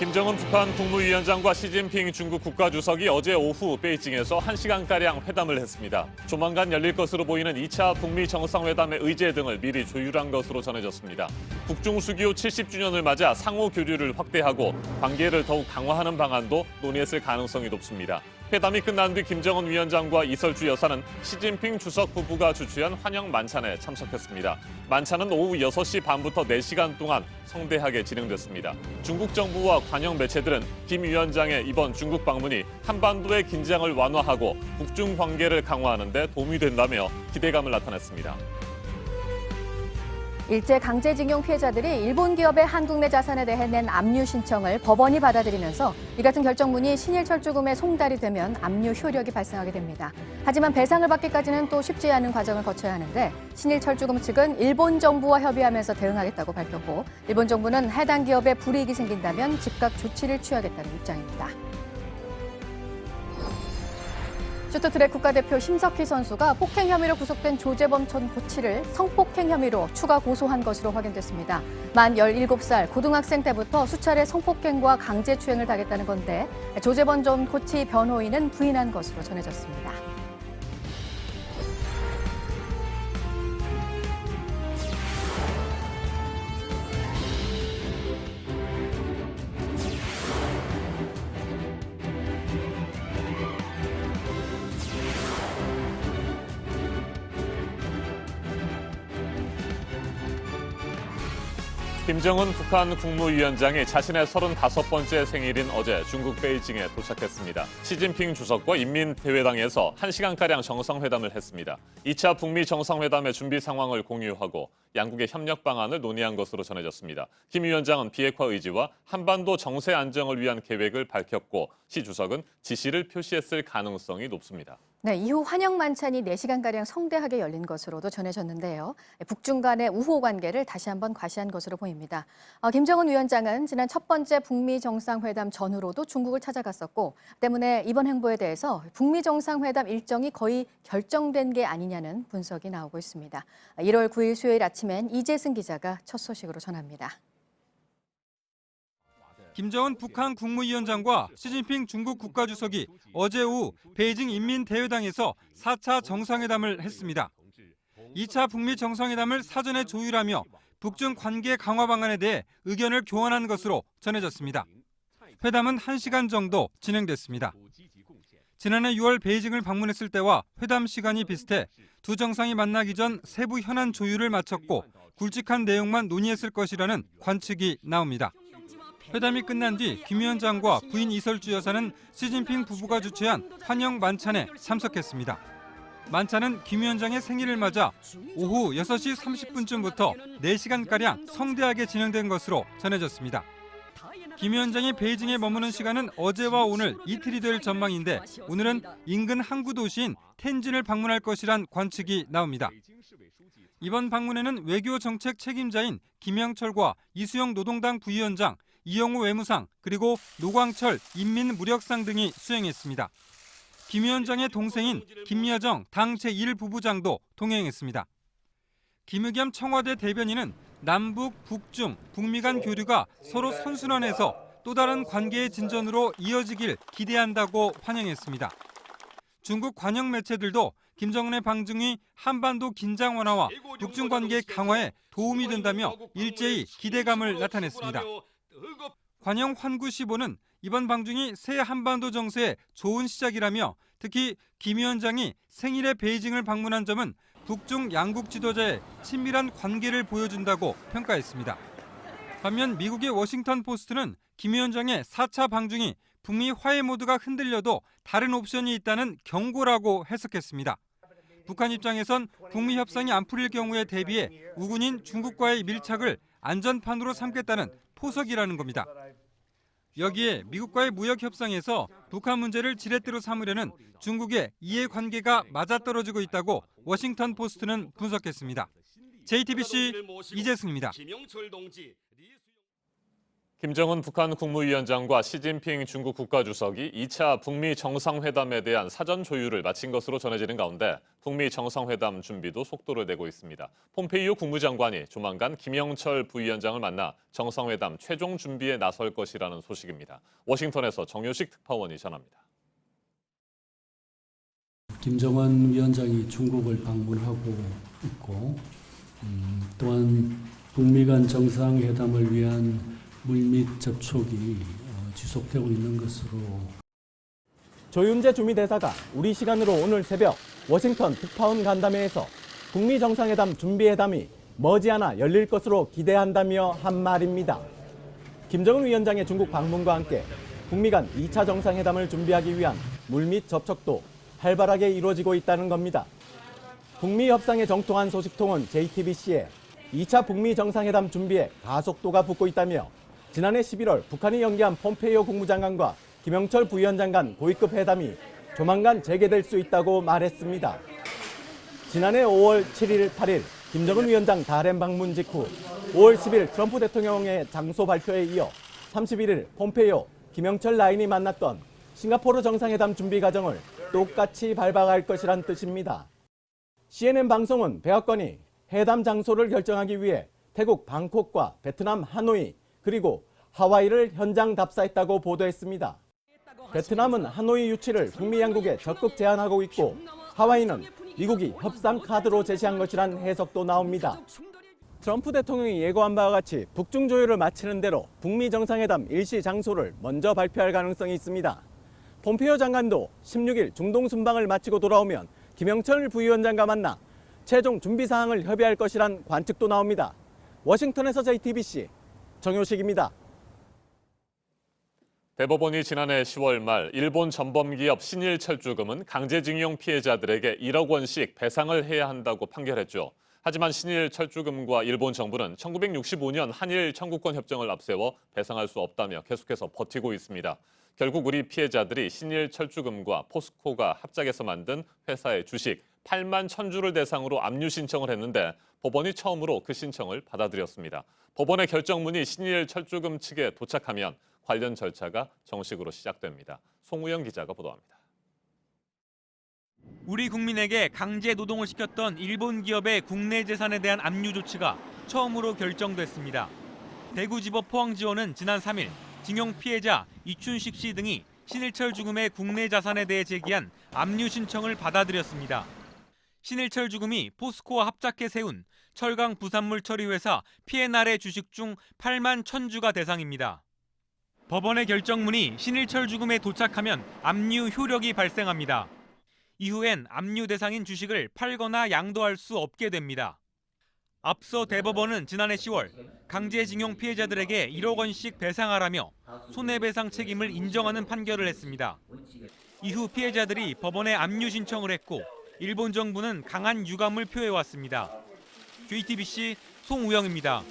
김정은 북한 국무위원장과 시진핑 중국 국가주석이 어제 오후 베이징에서 1시간가량 회담을 했습니다. 조만간 열릴 것으로 보이는 2차 북미 정상회담의 의제 등을 미리 조율한 것으로 전해졌습니다. 북중 수교 70주년을 맞아 상호 교류를 확대하고 관계를 더욱 강화하는 방안도 논의했을 가능성이 높습니다. 회담이 끝난 뒤 김정은 위원장과 이설주 여사는 시진핑 주석 부부가 주최한 환영 만찬에 참석했습니다. 만찬은 오후 6시 반부터 4시간 동안 성대하게 진행됐습니다. 중국 정부와 관영 매체들은 김 위원장의 이번 중국 방문이 한반도의 긴장을 완화하고 북중 관계를 강화하는 데 도움이 된다며 기대감을 나타냈습니다. 일제 강제징용 피해자들이 일본 기업의 한국 내 자산에 대해 낸 압류 신청을 법원이 받아들이면서 이 같은 결정문이 신일철주금에 송달이 되면 압류 효력이 발생하게 됩니다. 하지만 배상을 받기까지는 또 쉽지 않은 과정을 거쳐야 하는데 신일철주금 측은 일본 정부와 협의하면서 대응하겠다고 밝혔고 일본 정부는 해당 기업에 불이익이 생긴다면 즉각 조치를 취하겠다는 입장입니다. 쇼트트랙 국가대표 심석희 선수가 폭행 혐의로 구속된 조재범 전 코치를 성폭행 혐의로 추가 고소한 것으로 확인됐습니다. 만 17살 고등학생 때부터 수차례 성폭행과 강제추행을 당했다는 건데 조재범 전 코치 변호인은 부인한 것으로 전해졌습니다. 김정은 북한 국무위원장이 자신의 35번째 생일인 어제 중국 베이징에 도착했습니다. 시진핑 주석과 인민대회당에서 1시간가량 정상회담을 했습니다. 2차 북미 정상회담의 준비 상황을 공유하고 양국의 협력 방안을 논의한 것으로 전해졌습니다. 김 위원장은 비핵화 의지와 한반도 정세 안정을 위한 계획을 밝혔고 시 주석은 지시를 표시했을 가능성이 높습니다. 네, 이후 환영 만찬이 4시간가량 성대하게 열린 것으로도 전해졌는데요. 북중 간의 우호 관계를 다시 한번 과시한 것으로 보입니다. 김정은 위원장은 지난 첫 번째 북미 정상회담 전후로도 중국을 찾아갔었고 때문에 이번 행보에 대해서 북미 정상회담 일정이 거의 결정된 게 아니냐는 분석이 나오고 있습니다. 1월 9일 수요일 아침엔 이재승 기자가 첫 소식으로 전합니다. 김정은 북한 국무위원장과 시진핑 중국 국가주석이 어제 오후 베이징 인민대회당에서 4차 정상회담을 했습니다. 2차 북미 정상회담을 사전에 조율하며 북중 관계 강화 방안에 대해 의견을 교환한 것으로 전해졌습니다. 회담은 1시간 정도 진행됐습니다. 지난해 6월 베이징을 방문했을 때와 회담 시간이 비슷해 두 정상이 만나기 전 세부 현안 조율을 마쳤고 굵직한 내용만 논의했을 것이라는 관측이 나옵니다. 회담이 끝난 뒤 김 위원장과 부인 이설주 여사는 시진핑 부부가 주최한 환영 만찬에 참석했습니다. 만찬은 김 위원장의 생일을 맞아 오후 6시 30분쯤부터 4시간가량 성대하게 진행된 것으로 전해졌습니다. 김 위원장이 베이징에 머무는 시간은 어제와 오늘 이틀이 될 전망인데 오늘은 인근 항구 도시인 텐진을 방문할 것이란 관측이 나옵니다. 이번 방문에는 외교 정책 책임자인 김영철과 이수영 노동당 부위원장, 이영우 외무상, 그리고 노광철 인민무력상 등이 수행했습니다. 김 위원장의 동생인 김여정 당 제1부부장도 동행했습니다. 김의겸 청와대 대변인은 남북, 북중, 북미 간 교류가 서로 선순환해서 또 다른 관계의 진전으로 이어지길 기대한다고 환영했습니다. 중국 관영 매체들도 김정은의 방중이 한반도 긴장 완화와 북중 관계 강화에 도움이 된다며 일제히 기대감을 나타냈습니다. 관영 환구시보는 이번 방중이 새 한반도 정세의 좋은 시작이라며 특히 김 위원장이 생일에 베이징을 방문한 점은 북중 양국 지도자의 친밀한 관계를 보여준다고 평가했습니다. 반면 미국의 워싱턴 포스트는 김 위원장의 4차 방중이 북미 화해 모드가 흔들려도 다른 옵션이 있다는 경고라고 해석했습니다. 북한 입장에선 북미 협상이 안 풀릴 경우에 대비해 우군인 중국과의 밀착을 안전판으로 삼겠다는 포석이라는 겁니다. 여기에 미국과의 무역 협상에서 북한 문제를 지렛대로 삼으려는 중국의 이해관계가 맞아떨어지고 있다고 워싱턴 포스트는 분석했습니다. JTBC 이재승입니다. 김정은 북한 국무위원장과 시진핑 중국 국가주석이 2차 북미 정상회담에 대한 사전 조율을 마친 것으로 전해지는 가운데 북미 정상회담 준비도 속도를 내고 있습니다. 폼페이오 국무장관이 조만간 김영철 부위원장을 만나 정상회담 최종 준비에 나설 것이라는 소식입니다. 워싱턴에서 정효식 특파원이 전합니다. 김정은 위원장이 중국을 방문하고 있고 또한 북미 간 정상회담을 위한 물밑 접촉이 지속되고 있는 것으로 조윤재 주미대사가 우리 시간으로 오늘 새벽 워싱턴 특파원 간담회에서 북미 정상회담 준비회담이 머지않아 열릴 것으로 기대한다며 한 말입니다. 김정은 위원장의 중국 방문과 함께 북미 간 2차 정상회담을 준비하기 위한 물밑 접촉도 활발하게 이루어지고 있다는 겁니다. 북미 협상에 정통한 소식통은 JTBC에 2차 북미 정상회담 준비에 가속도가 붙고 있다며 지난해 11월 북한이 연기한 폼페이오 국무장관과 김영철 부위원장 간 고위급 회담이 조만간 재개될 수 있다고 말했습니다. 지난해 5월 7일, 8일 김정은 위원장 다롄 방문 직후 5월 10일 트럼프 대통령의 장소 발표에 이어 31일 폼페이오, 김영철 라인이 만났던 싱가포르 정상회담 준비 과정을 똑같이 밟아갈 것이란 뜻입니다. CNN 방송은 백악관이 회담 장소를 결정하기 위해 태국 방콕과 베트남 하노이 그리고 하와이를 현장 답사했다고 보도했습니다. 베트남은 하노이 유치를 북미 양국에 적극 제안하고 있고 하와이는 미국이 협상 카드로 제시한 것이란 해석도 나옵니다. 트럼프 대통령이 예고한 바와 같이 북중 조율을 마치는 대로 북미 정상회담 일시 장소를 먼저 발표할 가능성이 있습니다. 폼페이오 장관도 16일 중동 순방을 마치고 돌아오면 김영철 부위원장과 만나 최종 준비 사항을 협의할 것이란 관측도 나옵니다. 워싱턴에서 JTBC 정효식입니다. 대법원이 지난해 10월 말 일본 전범기업 신일철주금은 강제징용 피해자들에게 1억 원씩 배상을 해야 한다고 판결했죠. 하지만 신일철주금과 일본 정부는 1965년 한일 청구권 협정을 앞세워 배상할 수 없다며 계속해서 버티고 있습니다. 결국 우리 피해자들이 신일철주금과 포스코가 합작해서 만든 회사의 주식 8만 1,000주를 대상으로 압류 신청을 했는데 법원이 처음으로 그 신청을 받아들였습니다. 법원의 결정문이 신일철주금 측에 도착하면 관련 절차가 정식으로 시작됩니다. 송우영 기자가 보도합니다. 우리 국민에게 강제 노동을 시켰던 일본 기업의 국내 재산에 대한 압류 조치가 처음으로 결정됐습니다. 대구지법 포항지원은 지난 3일 징용 피해자 이춘식 씨 등이 신일철 주금의 국내 자산에 대해 제기한 압류 신청을 받아들였습니다. 신일철 주금이 포스코와 합작해 세운 철강 부산물 처리 회사 P&R의 주식 중 8만 1,000주가 대상입니다. 법원의 결정문이 신일철 주금에 도착하면 압류 효력이 발생합니다. 이후엔 압류 대상인 주식을 팔거나 양도할 수 없게 됩니다. 앞서 대법원은 지난해 10월 강제징용 피해자들에게 1억 원씩 배상하라며 손해배상 책임을 인정하는 판결을 했습니다. 이후 피해자들이 법원에 압류 신청을 했고 일본 정부는 강한 유감을 표해왔습니다. JTBC 송우영입니다.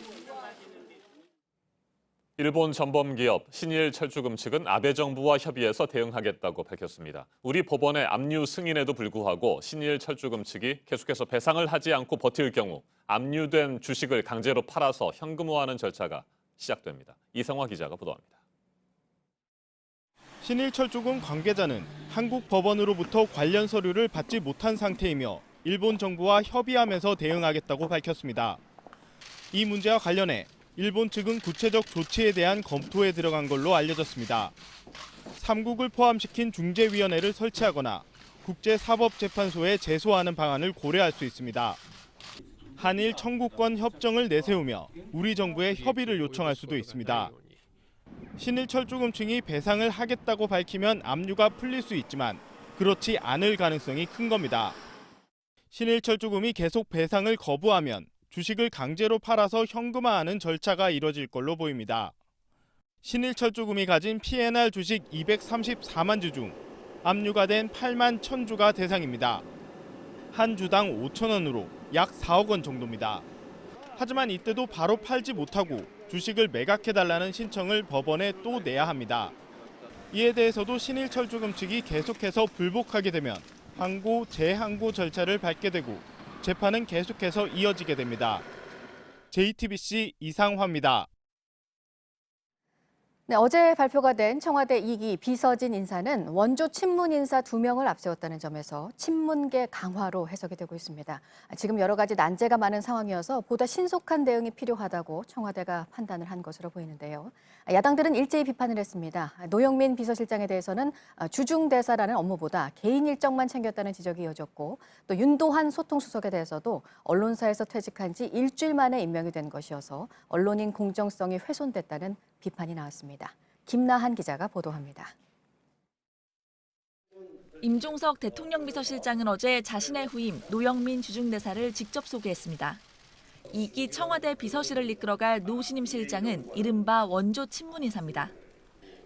일본 전범기업 신일철주금 측은 아베 정부와 협의해서 대응하겠다고 밝혔습니다. 우리 법원의 압류 승인에도 불구하고 신일철주금 측이 계속해서 배상을 하지 않고 버틸 경우 압류된 주식을 강제로 팔아서 현금화하는 절차가 시작됩니다. 이성화 기자가 보도합니다. 신일철주금 관계자는 한국 법원으로부터 관련 서류를 받지 못한 상태이며 일본 정부와 협의하면서 대응하겠다고 밝혔습니다. 이 문제와 관련해 일본 측은 구체적 조치에 대한 검토에 들어간 걸로 알려졌습니다. 3국을 포함시킨 중재위원회를 설치하거나 국제사법재판소에 제소하는 방안을 고려할 수 있습니다. 한일 청구권 협정을 내세우며 우리 정부에 협의를 요청할 수도 있습니다. 신일철주금 측이 배상을 하겠다고 밝히면 압류가 풀릴 수 있지만 그렇지 않을 가능성이 큰 겁니다. 신일철주금이 계속 배상을 거부하면 주식을 강제로 팔아서 현금화하는 절차가 이뤄질 걸로 보입니다. 신일철주금이 가진 P&R 주식 234만 주 중 압류가 된 8만 1,000주가 대상입니다. 한 주당 5,000원으로 약 4억 원 정도입니다. 하지만 이때도 바로 팔지 못하고 주식을 매각해달라는 신청을 법원에 또 내야 합니다. 이에 대해서도 신일철주금 측이 계속해서 불복하게 되면 항고, 재항고 절차를 밟게 되고 재판은 계속해서 이어지게 됩니다. JTBC 이상화입니다. 네, 어제 발표가 된 청와대 2기 비서진 인사는 원조 친문 인사 2명을 앞세웠다는 점에서 친문계 강화로 해석이 되고 있습니다. 지금 여러 가지 난제가 많은 상황이어서 보다 신속한 대응이 필요하다고 청와대가 판단을 한 것으로 보이는데요. 야당들은 일제히 비판을 했습니다. 노영민 비서실장에 대해서는 주중대사라는 업무보다 개인 일정만 챙겼다는 지적이 이어졌고, 또 윤도한 소통수석에 대해서도 언론사에서 퇴직한 지 일주일 만에 임명이 된 것이어서 언론인 공정성이 훼손됐다는 비판이 나왔습니다. 김나한 기자가 보도합니다. 임종석 대통령 비서실장은 어제 자신의 후임 노영민 주중대사를 직접 소개했습니다. 2기 청와대 비서실을 이끌어갈 노신임 실장은 이른바 원조 친문 인사입니다.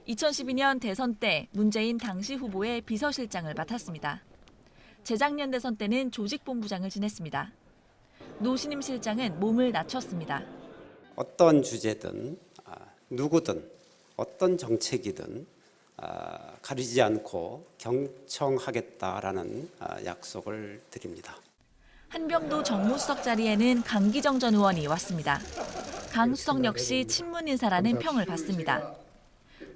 2012년 대선 때 문재인 당시 후보의 비서실장을 맡았습니다. 재작년 대선 때는 조직본부장을 지냈습니다. 노신임 실장은 몸을 낮췄습니다. 어떤 주제든 누구든 어떤 정책이든 가리지 않고 경청하겠다라는 약속을 드립니다. 한병도 정무수석 자리에는 강기정 전 의원이 왔습니다. 강 수석 역시 친문 인사라는 평을 받습니다.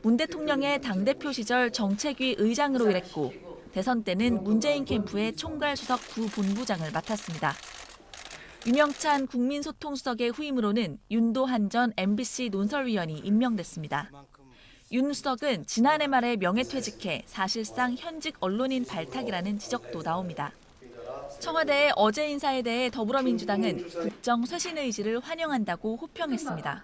문 대통령의 당대표 시절 정책위 의장으로 일했고 대선 때는 문재인 캠프의 총괄수석 부본부장을 맡았습니다. 유명찬 국민소통수석의 후임으로는 윤도한 전 MBC 논설위원이 임명됐습니다. 윤 수석은 지난해 말에 명예퇴직해 사실상 현직 언론인 발탁이라는 지적도 나옵니다. 청와대의 어제 인사에 대해 더불어민주당은 국정 쇄신 의지를 환영한다고 호평했습니다.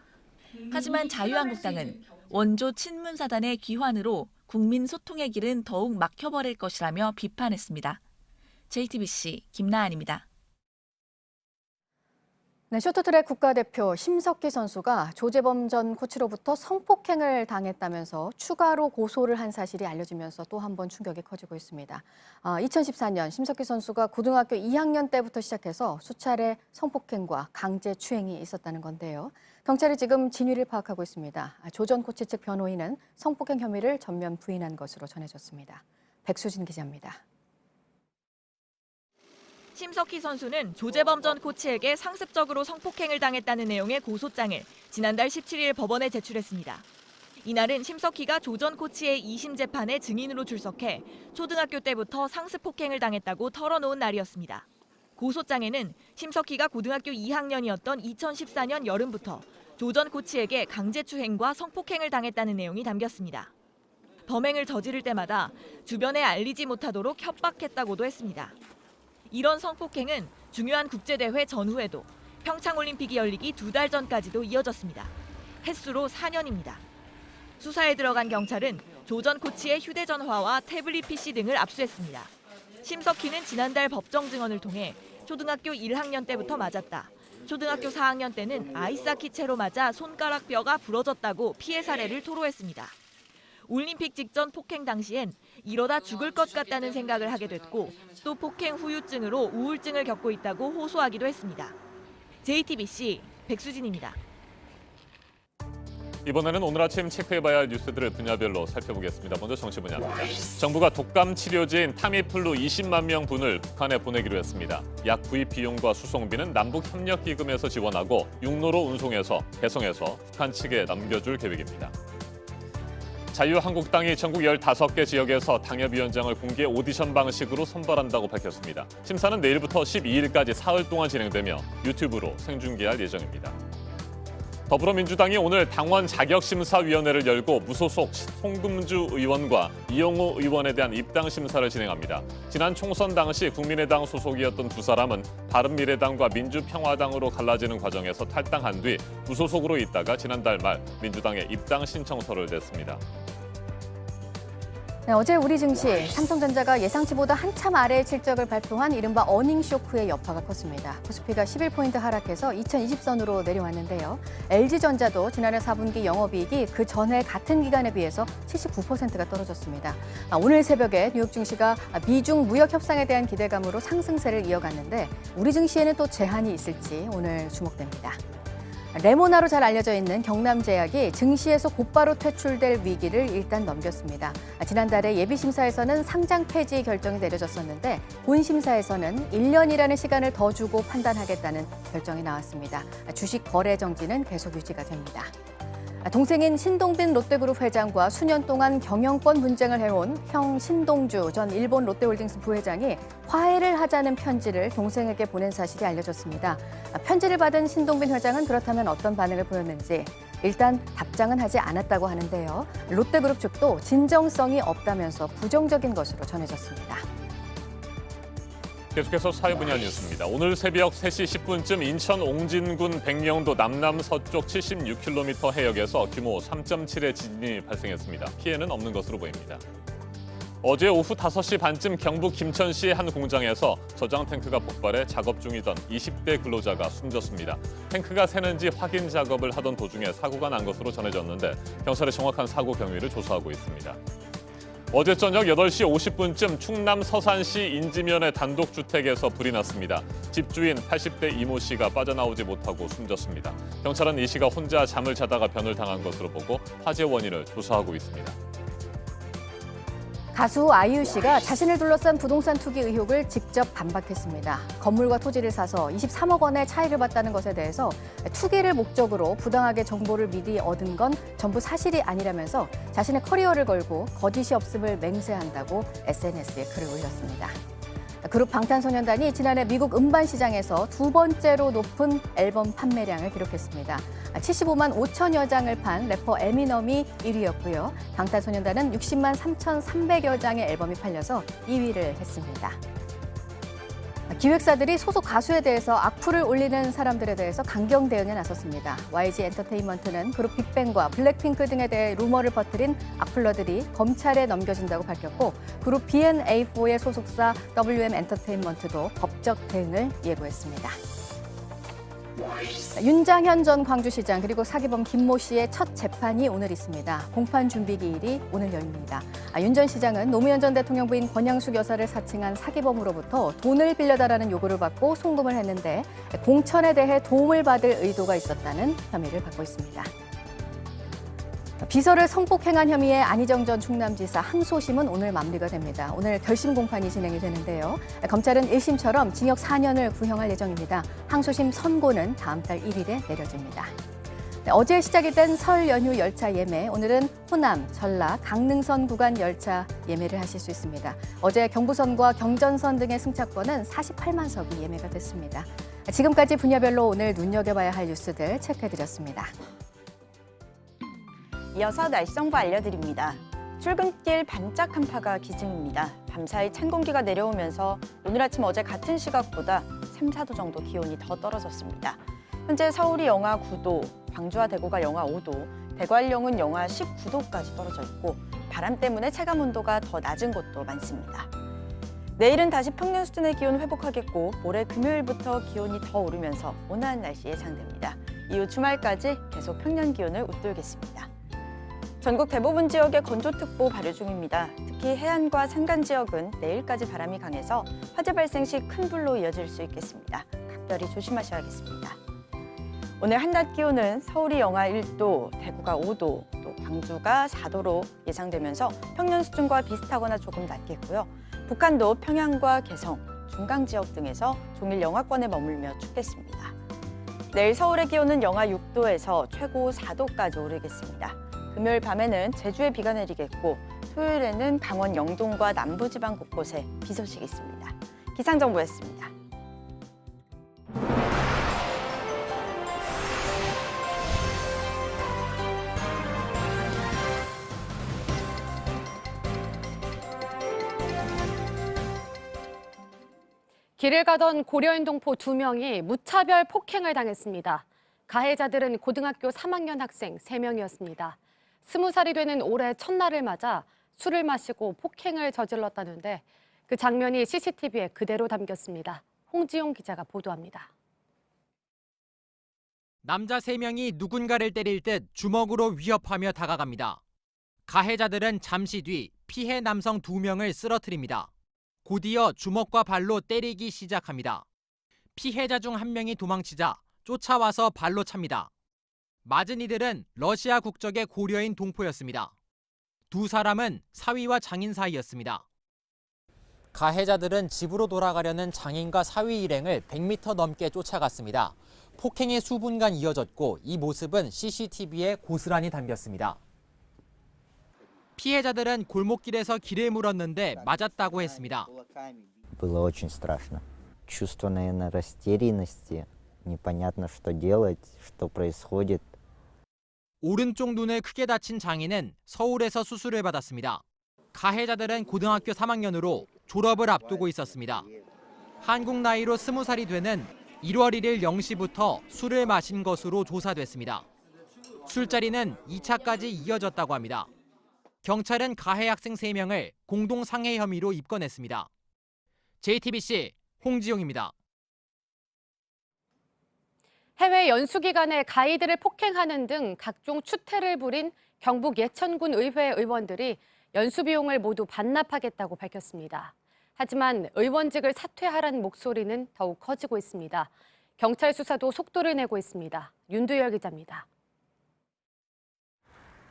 하지만 자유한국당은 원조 친문사단의 귀환으로 국민 소통의 길은 더욱 막혀버릴 것이라며 비판했습니다. JTBC 김나한입니다. 네, 쇼트트랙 국가대표 심석희 선수가 조재범 전 코치로부터 성폭행을 당했다면서 추가로 고소를 한 사실이 알려지면서 또 한 번 충격이 커지고 있습니다. 2014년 심석희 선수가 고등학교 2학년 때부터 시작해서 수차례 성폭행과 강제추행이 있었다는 건데요. 경찰이 지금 진위를 파악하고 있습니다. 조 전 코치 측 변호인은 성폭행 혐의를 전면 부인한 것으로 전해졌습니다. 백수진 기자입니다. 심석희 선수는 조재범 전 코치에게 상습적으로 성폭행을 당했다는 내용의 고소장을 지난달 17일 법원에 제출했습니다. 이날은 심석희가 조 전 코치의 2심 재판에 증인으로 출석해 초등학교 때부터 상습 폭행을 당했다고 털어놓은 날이었습니다. 고소장에는 심석희가 고등학교 2학년이었던 2014년 여름부터 조 전 코치에게 강제추행과 성폭행을 당했다는 내용이 담겼습니다. 범행을 저지를 때마다 주변에 알리지 못하도록 협박했다고도 했습니다. 이런 성폭행은 중요한 국제대회 전후에도 평창올림픽이 열리기 2달 전까지도 이어졌습니다. 횟수로 4년입니다. 수사에 들어간 경찰은 조 전 코치의 휴대전화와 태블릿 PC 등을 압수했습니다. 심석희는 지난달 법정 증언을 통해 초등학교 1학년 때부터 맞았다. 초등학교 4학년 때는 아이스하키 채로 맞아 손가락 뼈가 부러졌다고 피해 사례를 토로했습니다. 올림픽 직전 폭행 당시엔 이러다 죽을 것 같다는 생각을 하게 됐고 또 폭행 후유증으로 우울증을 겪고 있다고 호소하기도 했습니다. JTBC 백수진입니다. 이번에는 오늘 아침 체크해봐야 할 뉴스들을 분야별로 살펴보겠습니다. 먼저 정치 분야입니다. 정부가 독감 치료제인 타미플루 20만 명분을 북한에 보내기로 했습니다. 약 구입 비용과 수송비는 남북협력기금에서 지원하고 육로로 운송해서 배송해서 북한 측에 넘겨줄 계획입니다. 자유한국당이 전국 15개 지역에서 당협위원장을 공개 오디션 방식으로 선발한다고 밝혔습니다. 심사는 내일부터 12일까지 사흘 동안 진행되며 유튜브로 생중계할 예정입니다. 더불어민주당이 오늘 당원 자격심사위원회를 열고 무소속 송금주 의원과 이영호 의원에 대한 입당 심사를 진행합니다. 지난 총선 당시 국민의당 소속이었던 두 사람은 바른미래당과 민주평화당으로 갈라지는 과정에서 탈당한 뒤 무소속으로 있다가 지난달 말 민주당에 입당 신청서를 냈습니다. 네, 어제 우리 증시 삼성전자가 예상치보다 한참 아래의 실적을 발표한 이른바 어닝쇼크의 여파가 컸습니다. 코스피가 11포인트 하락해서 2020선으로 내려왔는데요. LG전자도 지난해 4분기 영업이익이 그 전해 같은 기간에 비해서 79%가 떨어졌습니다. 오늘 새벽에 뉴욕 증시가 미중 무역 협상에 대한 기대감으로 상승세를 이어갔는데 우리 증시에는 또 제한이 있을지 오늘 주목됩니다. 레모나로 잘 알려져 있는 경남제약이 증시에서 곧바로 퇴출될 위기를 일단 넘겼습니다. 지난달에 예비심사에서는 상장 폐지 결정이 내려졌었는데 본심사에서는 1년이라는 시간을 더 주고 판단하겠다는 결정이 나왔습니다. 주식 거래 정지는 계속 유지가 됩니다. 동생인 신동빈 롯데그룹 회장과 수년 동안 경영권 분쟁을 해온 형 신동주 전 일본 롯데홀딩스 부회장이 화해를 하자는 편지를 동생에게 보낸 사실이 알려졌습니다. 편지를 받은 신동빈 회장은 그렇다면 어떤 반응을 보였는지 일단 답장은 하지 않았다고 하는데요. 롯데그룹 측도 진정성이 없다면서 부정적인 것으로 전해졌습니다. 계속해서 사회 분야 뉴스입니다. 오늘 새벽 3시 10분쯤 인천 옹진군 백령도 남남서쪽 76km 해역에서 규모 3.7의 지진이 발생했습니다. 피해는 없는 것으로 보입니다. 어제 오후 5시 반쯤 경북 김천시의 한 공장에서 저장 탱크가 폭발해 작업 중이던 20대 근로자가 숨졌습니다. 탱크가 새는지 확인 작업을 하던 도중에 사고가 난 것으로 전해졌는데 경찰이 정확한 사고 경위를 조사하고 있습니다. 어제 저녁 8시 50분쯤 충남 서산시 인지면의 단독주택에서 불이 났습니다. 집주인 80대 이모 씨가 빠져나오지 못하고 숨졌습니다. 경찰은 이 씨가 혼자 잠을 자다가 변을 당한 것으로 보고 화재 원인을 조사하고 있습니다. 가수 아이유 씨가 자신을 둘러싼 부동산 투기 의혹을 직접 반박했습니다. 건물과 토지를 사서 23억 원의 차익을 봤다는 것에 대해서 투기를 목적으로 부당하게 정보를 미리 얻은 건 전부 사실이 아니라면서 자신의 커리어를 걸고 거짓이 없음을 맹세한다고 SNS에 글을 올렸습니다. 그룹 방탄소년단이 지난해 미국 음반 시장에서 두 번째로 높은 앨범 판매량을 기록했습니다. 75만 5천여 장을 판 래퍼 에미넘이 1위였고요. 방탄소년단은 60만 3,300여 장의 앨범이 팔려서 2위를 했습니다. 기획사들이 소속 가수에 대해서 악플을 올리는 사람들에 대해서 강경 대응에 나섰습니다. YG 엔터테인먼트는 그룹 빅뱅과 블랙핑크 등에 대해 루머를 퍼뜨린 악플러들이 검찰에 넘겨진다고 밝혔고 그룹 BNA4의 소속사 WM 엔터테인먼트도 법적 대응을 예고했습니다. 윤장현 전 광주시장 그리고 사기범 김모 씨의 첫 재판이 오늘 있습니다. 공판 준비 기일이 오늘 열립니다. 윤 전 시장은 노무현 전 대통령 부인 권양숙 여사를 사칭한 사기범으로부터 돈을 빌려달라는 요구를 받고 송금을 했는데 공천에 대해 도움을 받을 의도가 있었다는 혐의를 받고 있습니다. 비서를 성폭행한 혐의의 안희정 전 충남지사 항소심은 오늘 마무리가 됩니다. 오늘 결심 공판이 진행이 되는데요. 검찰은 1심처럼 징역 4년을 구형할 예정입니다. 항소심 선고는 다음 달 1일에 내려집니다. 어제 시작이 된 설 연휴 열차 예매, 오늘은 호남, 전라, 강릉선 구간 열차 예매를 하실 수 있습니다. 어제 경부선과 경전선 등의 승차권은 48만 석이 예매가 됐습니다. 지금까지 분야별로 오늘 눈여겨봐야 할 뉴스들 체크해드렸습니다. 이어서 날씨 정보 알려드립니다. 출근길 반짝 한파가 기승입니다. 밤사이 찬 공기가 내려오면서 오늘 아침 어제 같은 시각보다 3, 4도 정도 기온이 더 떨어졌습니다. 현재 서울이 영하 9도, 광주와 대구가 영하 5도, 대관령은 영하 19도까지 떨어져 있고 바람 때문에 체감 온도가 더 낮은 곳도 많습니다. 내일은 다시 평년 수준의 기온 회복하겠고 모레 금요일부터 기온이 더 오르면서 온화한 날씨 예상됩니다. 이후 주말까지 계속 평년 기온을 웃돌겠습니다. 전국 대부분 지역에 건조특보 발효 중입니다. 특히 해안과 산간 지역은 내일까지 바람이 강해서 화재 발생 시 큰 불로 이어질 수 있겠습니다. 각별히 조심하셔야겠습니다. 오늘 한낮 기온은 서울이 영하 1도, 대구가 5도, 또 광주가 4도로 예상되면서 평년 수준과 비슷하거나 조금 낮겠고요. 북한도 평양과 개성, 중강 지역 등에서 종일 영하권에 머물며 춥겠습니다. 내일 서울의 기온은 영하 6도에서 최고 4도까지 오르겠습니다. 금요일 밤에는 제주에 비가 내리겠고 토요일에는 강원 영동과 남부지방 곳곳에 비 소식이 있습니다. 기상정보였습니다. 길을 가던 고려인 동포 2명이 무차별 폭행을 당했습니다. 가해자들은 고등학교 3학년 학생 3명이었습니다. 20살이 되는 올해 첫날을 맞아 술을 마시고 폭행을 저질렀다는데 그 장면이 CCTV에 그대로 담겼습니다. 홍지용 기자가 보도합니다. 남자 3명이 누군가를 때릴 듯 주먹으로 위협하며 다가갑니다. 가해자들은 잠시 뒤 피해 남성 2명을 쓰러뜨립니다. 곧이어 주먹과 발로 때리기 시작합니다. 피해자 중 1명이 도망치자 쫓아와서 발로 찹니다. 맞은 이들은 러시아 국적의 고려인 동포였습니다. 2 사람은 사위와 장인 사이였습니다. 가해자들은 집으로 돌아가려는 장인과 사위 일행을 100m 넘게 쫓아갔습니다. 폭행이 수분간 이어졌고 이 모습은 CCTV에 고스란히 담겼습니다. 피해자들은 골목길에서 길을 물었는데 맞았다고 했습니다. Было очень страшно. Чувство, наверное, растерянности, непонятно, что делать, что происходит. 오른쪽 눈을 크게 다친 장인은 서울에서 수술을 받았습니다. 가해자들은 고등학교 3학년으로 졸업을 앞두고 있었습니다. 한국 나이로 20살이 되는 1월 1일 0시부터 술을 마신 것으로 조사됐습니다. 술자리는 2차까지 이어졌다고 합니다. 경찰은 가해 학생 3명을 공동상해 혐의로 입건했습니다. JTBC 홍지용입니다. 해외 연수 기간에 가이드를 폭행하는 등 각종 추태를 부린 경북 예천군 의회 의원들이 연수 비용을 모두 반납하겠다고 밝혔습니다. 하지만 의원직을 사퇴하라는 목소리는 더욱 커지고 있습니다. 경찰 수사도 속도를 내고 있습니다. 윤두열 기자입니다.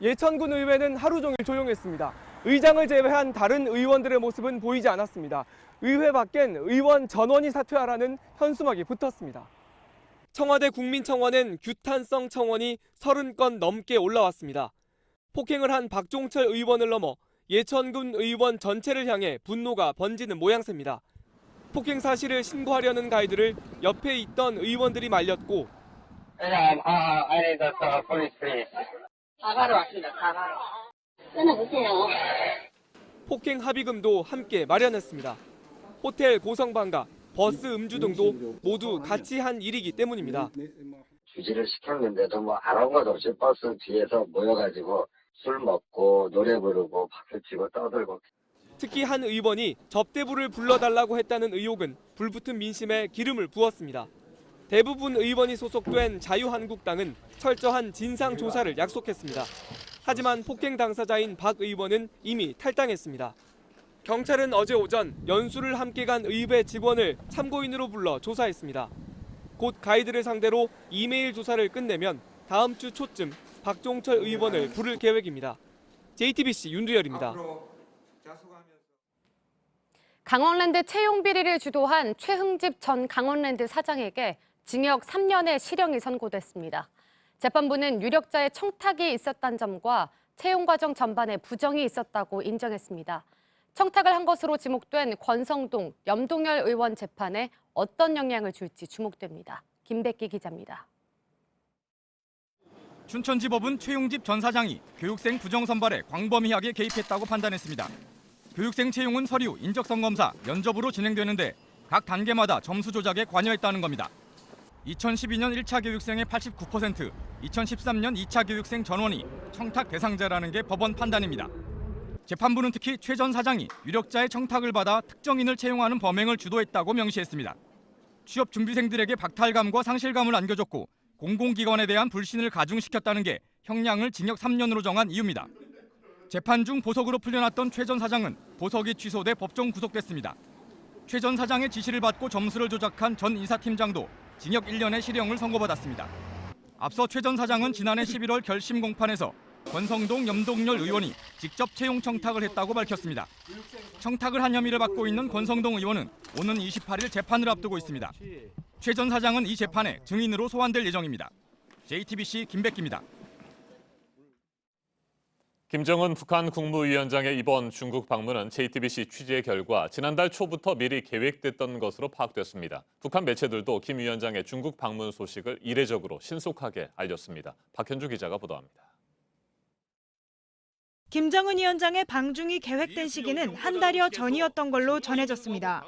예천군 의회는 하루 종일 조용했습니다. 의장을 제외한 다른 의원들의 모습은 보이지 않았습니다. 의회 밖엔 의원 전원이 사퇴하라는 현수막이 붙었습니다. 청와대 국민청원엔 규탄성 청원이 30건 넘게 올라왔습니다. 폭행을 한 박종철 의원을 넘어 예천군 의원 전체를 향해 분노가 번지는 모양새입니다. 폭행 사실을 신고하려는 가이드를 옆에 있던 의원들이 말렸고 사과로 왔습니다. 사과로. 끊어보세요. 폭행 합의금도 함께 마련했습니다. 호텔 고성방가, 버스 음주 등도 모두 같이 한 일이기 때문입니다. 주지를 시켰는데도 뭐 아무 것 없이 버스 뒤에서 모여가지고 술 먹고 노래 부르고 박수 치고 떠들고. 특히 한 의원이 접대부를 불러달라고 했다는 의혹은 불붙은 민심에 기름을 부었습니다. 대부분 의원이 소속된 자유한국당은 철저한 진상조사를 약속했습니다. 하지만 폭행 당사자인 박 의원은 이미 탈당했습니다. 경찰은 어제 오전 연수를 함께 간 의회 직원을 참고인으로 불러 조사했습니다. 곧 가이드를 상대로 이메일 조사를 끝내면 다음 주 초쯤 박종철 의원을 부를 계획입니다. JTBC 윤두열입니다. 강원랜드 채용 비리를 주도한 최흥집 전 강원랜드 사장에게 징역 3년의 실형이 선고됐습니다. 재판부는 유력자의 청탁이 있었다는 점과 채용 과정 전반에 부정이 있었다고 인정했습니다. 청탁을 한 것으로 지목된 권성동, 염동열 의원 재판에 어떤 영향을 줄지 주목됩니다. 김백기 기자입니다. 춘천지법은 최용집 전 사장이 교육생 부정선발에 광범위하게 개입했다고 판단했습니다. 교육생 채용은 서류, 인적성 검사, 면접으로 진행되는데 각 단계마다 점수 조작에 관여했다는 겁니다. 2012년 1차 교육생의 89%, 2013년 2차 교육생 전원이 청탁 대상자라는 게 법원 판단입니다. 재판부는 특히 최 전 사장이 유력자의 청탁을 받아 특정인을 채용하는 범행을 주도했다고 명시했습니다. 취업 준비생들에게 박탈감과 상실감을 안겨줬고 공공기관에 대한 불신을 가중시켰다는 게 형량을 징역 3년으로 정한 이유입니다. 재판 중 보석으로 풀려났던 최 전 사장은 보석이 취소돼 법정 구속됐습니다. 최 전 사장의 지시를 받고 점수를 조작한 전 이사팀장도 징역 1년의 실형을 선고받았습니다. 앞서 최 전 사장은 지난해 11월 결심 공판에서 권성동, 염동열 의원이 직접 채용 청탁을 했다고 밝혔습니다. 청탁을 한 혐의를 받고 있는 권성동 의원은 오는 28일 재판을 앞두고 있습니다. 최 전 사장은 이 재판에 증인으로 소환될 예정입니다. JTBC 김백기입니다. 김정은 북한 국무위원장의 이번 중국 방문은 JTBC 취재 결과 지난달 초부터 미리 계획됐던 것으로 파악됐습니다. 북한 매체들도 김 위원장의 중국 방문 소식을 이례적으로 신속하게 알렸습니다. 박현주 기자가 보도합니다. 김정은 위원장의 방중이 계획된 시기는 한 달여 전이었던 걸로 전해졌습니다.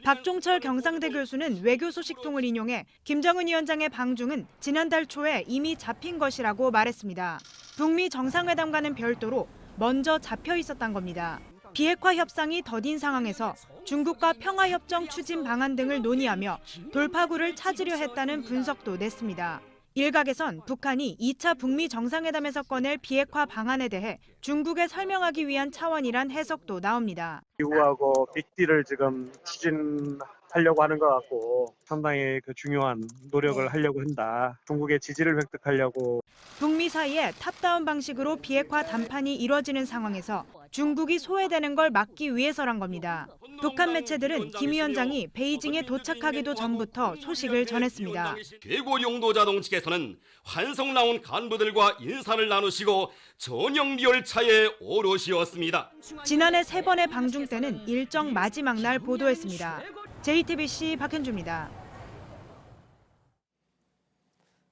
박종철 경상대 교수는 외교 소식통을 인용해 김정은 위원장의 방중은 지난달 초에 이미 잡힌 것이라고 말했습니다. 북미 정상회담과는 별도로 먼저 잡혀 있었던 겁니다. 비핵화 협상이 더딘 상황에서 중국과 평화협정 추진 방안 등을 논의하며 돌파구를 찾으려 했다는 분석도 냈습니다. 일각에선 북한이 2차 북미 정상회담에서 꺼낼 비핵화 방안에 대해 중국에 설명하기 위한 차원이란 해석도 나옵니다. 미국하고 빅딜을 지금 추진하려고 하는 것 같고 상당히 중요한 노력을 하려고 한다. 중국의 지지를 획득하려고. 북미 사이에 탑다운 방식으로 비핵화談判이 이뤄지는 상황에서 중국이 소외되는 걸 막기 위해서란 겁니다. 북한 매체들은 김 위원장이 베이징에 도착하기도 전부터 소식을 전했습니다. 최고 용도자동 측에서는 환송 나온 간부들과 인사를 나누시고 전용 열차에 오르시었습니다. 지난해 3번의 방중 때는 일정 마지막 날 보도했습니다. JTBC 박현주입니다.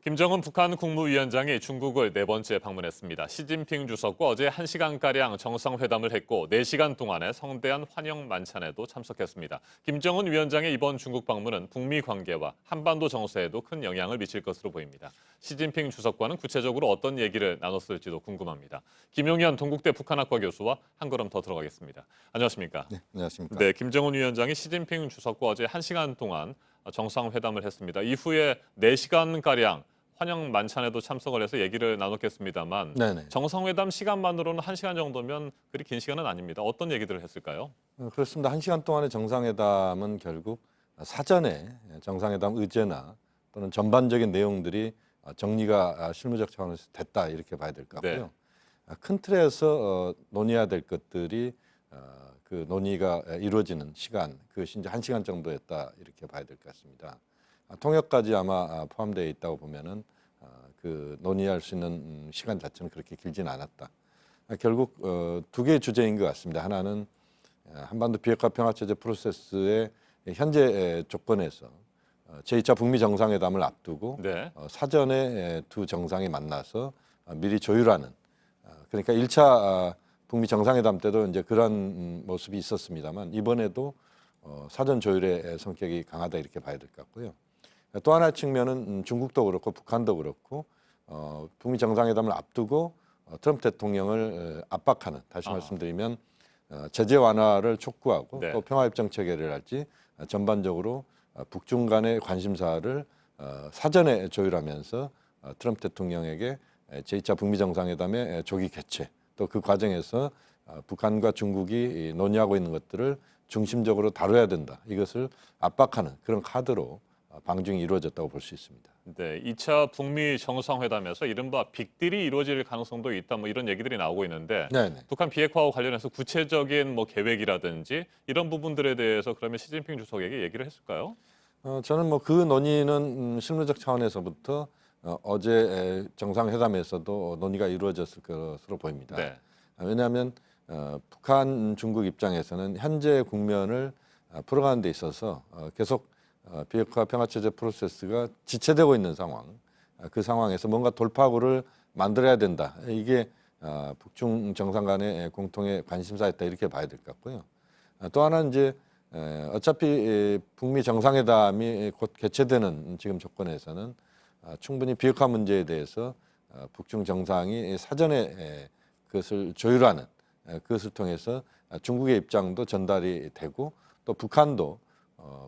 김정은 북한 국무위원장이 중국을 4번째 방문했습니다. 시진핑 주석과 어제 1시간가량 정상회담을 했고 4시간 동안의 성대한 환영 만찬에도 참석했습니다. 김정은 위원장의 이번 중국 방문은 북미 관계와 한반도 정세에도 큰 영향을 미칠 것으로 보입니다. 시진핑 주석과는 구체적으로 어떤 얘기를 나눴을지도 궁금합니다. 김용현 동국대 북한학과 교수와 한 걸음 더 들어가겠습니다. 안녕하십니까? 네, 안녕하십니까? 네, 김정은 위원장이 시진핑 주석과 어제 1시간 동안 정상회담을 했습니다. 이후에 4시간가량 환영 만찬에도 참석을 해서 얘기를 나눴겠습니다만 네네. 정상회담 시간만으로는 1시간 정도면 그리 긴 시간은 아닙니다. 어떤 얘기들을 했을까요? 그렇습니다. 1시간 동안의 정상회담은 결국 사전에 정상회담 의제나 또는 전반적인 내용들이 정리가 실무적 차원에서 됐다 이렇게 봐야 될 것 같고요. 큰 틀에서 논의해야 될 것들이 그 논의가 이루어지는 시간, 그것이 이제 1시간 정도였다 이렇게 봐야 될 것 같습니다. 통역까지 아마 포함되어 있다고 보면은 그 논의할 수 있는 시간 자체는 그렇게 길지는 않았다. 결국 2개의 주제인 것 같습니다. 하나는 한반도 비핵화 평화 체제 프로세스의 현재 조건에서 제2차 북미 정상회담을 앞두고 사전에 두 정상이 만나서 미리 조율하는, 그러니까 1차 북미 정상회담 때도 이제 그런 모습이 있었습니다만 이번에도 사전 조율의 성격이 강하다 이렇게 봐야 될 것 같고요. 또 하나의 측면은 중국도 그렇고 북한도 그렇고 북미 정상회담을 앞두고 트럼프 대통령을 압박하는, 다시 말씀드리면 제재 완화를 촉구하고 또 평화협정 체결을 할지 전반적으로 북중 간의 관심사를 사전에 조율하면서 트럼프 대통령에게 제2차 북미 정상회담의 조기 개최, 또 그 과정에서 북한과 중국이 논의하고 있는 것들을 중심적으로 다뤄야 된다. 이것을 압박하는 그런 카드로 방중이 이루어졌다고 볼 수 있습니다. 네, 2차 북미 정상회담에서 이른바 빅딜이 이루어질 가능성도 있다, 뭐 이런 얘기들이 나오고 있는데 북한 비핵화와 관련해서 구체적인 뭐 계획이라든지 이런 부분들에 대해서 그러면 시진핑 주석에게 얘기를 했을까요? 저는 뭐 그 논의는 실무적 차원에서부터 어제 정상회담에서도 논의가 이루어졌을 것으로 보입니다. 왜냐하면 북한, 중국 입장에서는 현재 국면을 풀어가는 데 있어서 계속 비핵화 평화체제 프로세스가 지체되고 있는 상황, 그 상황에서 뭔가 돌파구를 만들어야 된다. 이게 북중 정상 간의 공통의 관심사였다 이렇게 봐야 될 것 같고요. 또 하나는 이제 어차피 북미 정상회담이 곧 개최되는 지금 조건에서는 충분히 비핵화 문제에 대해서 북중 정상이 사전에 그것을 조율하는, 그것을 통해서 중국의 입장도 전달이 되고 또 북한도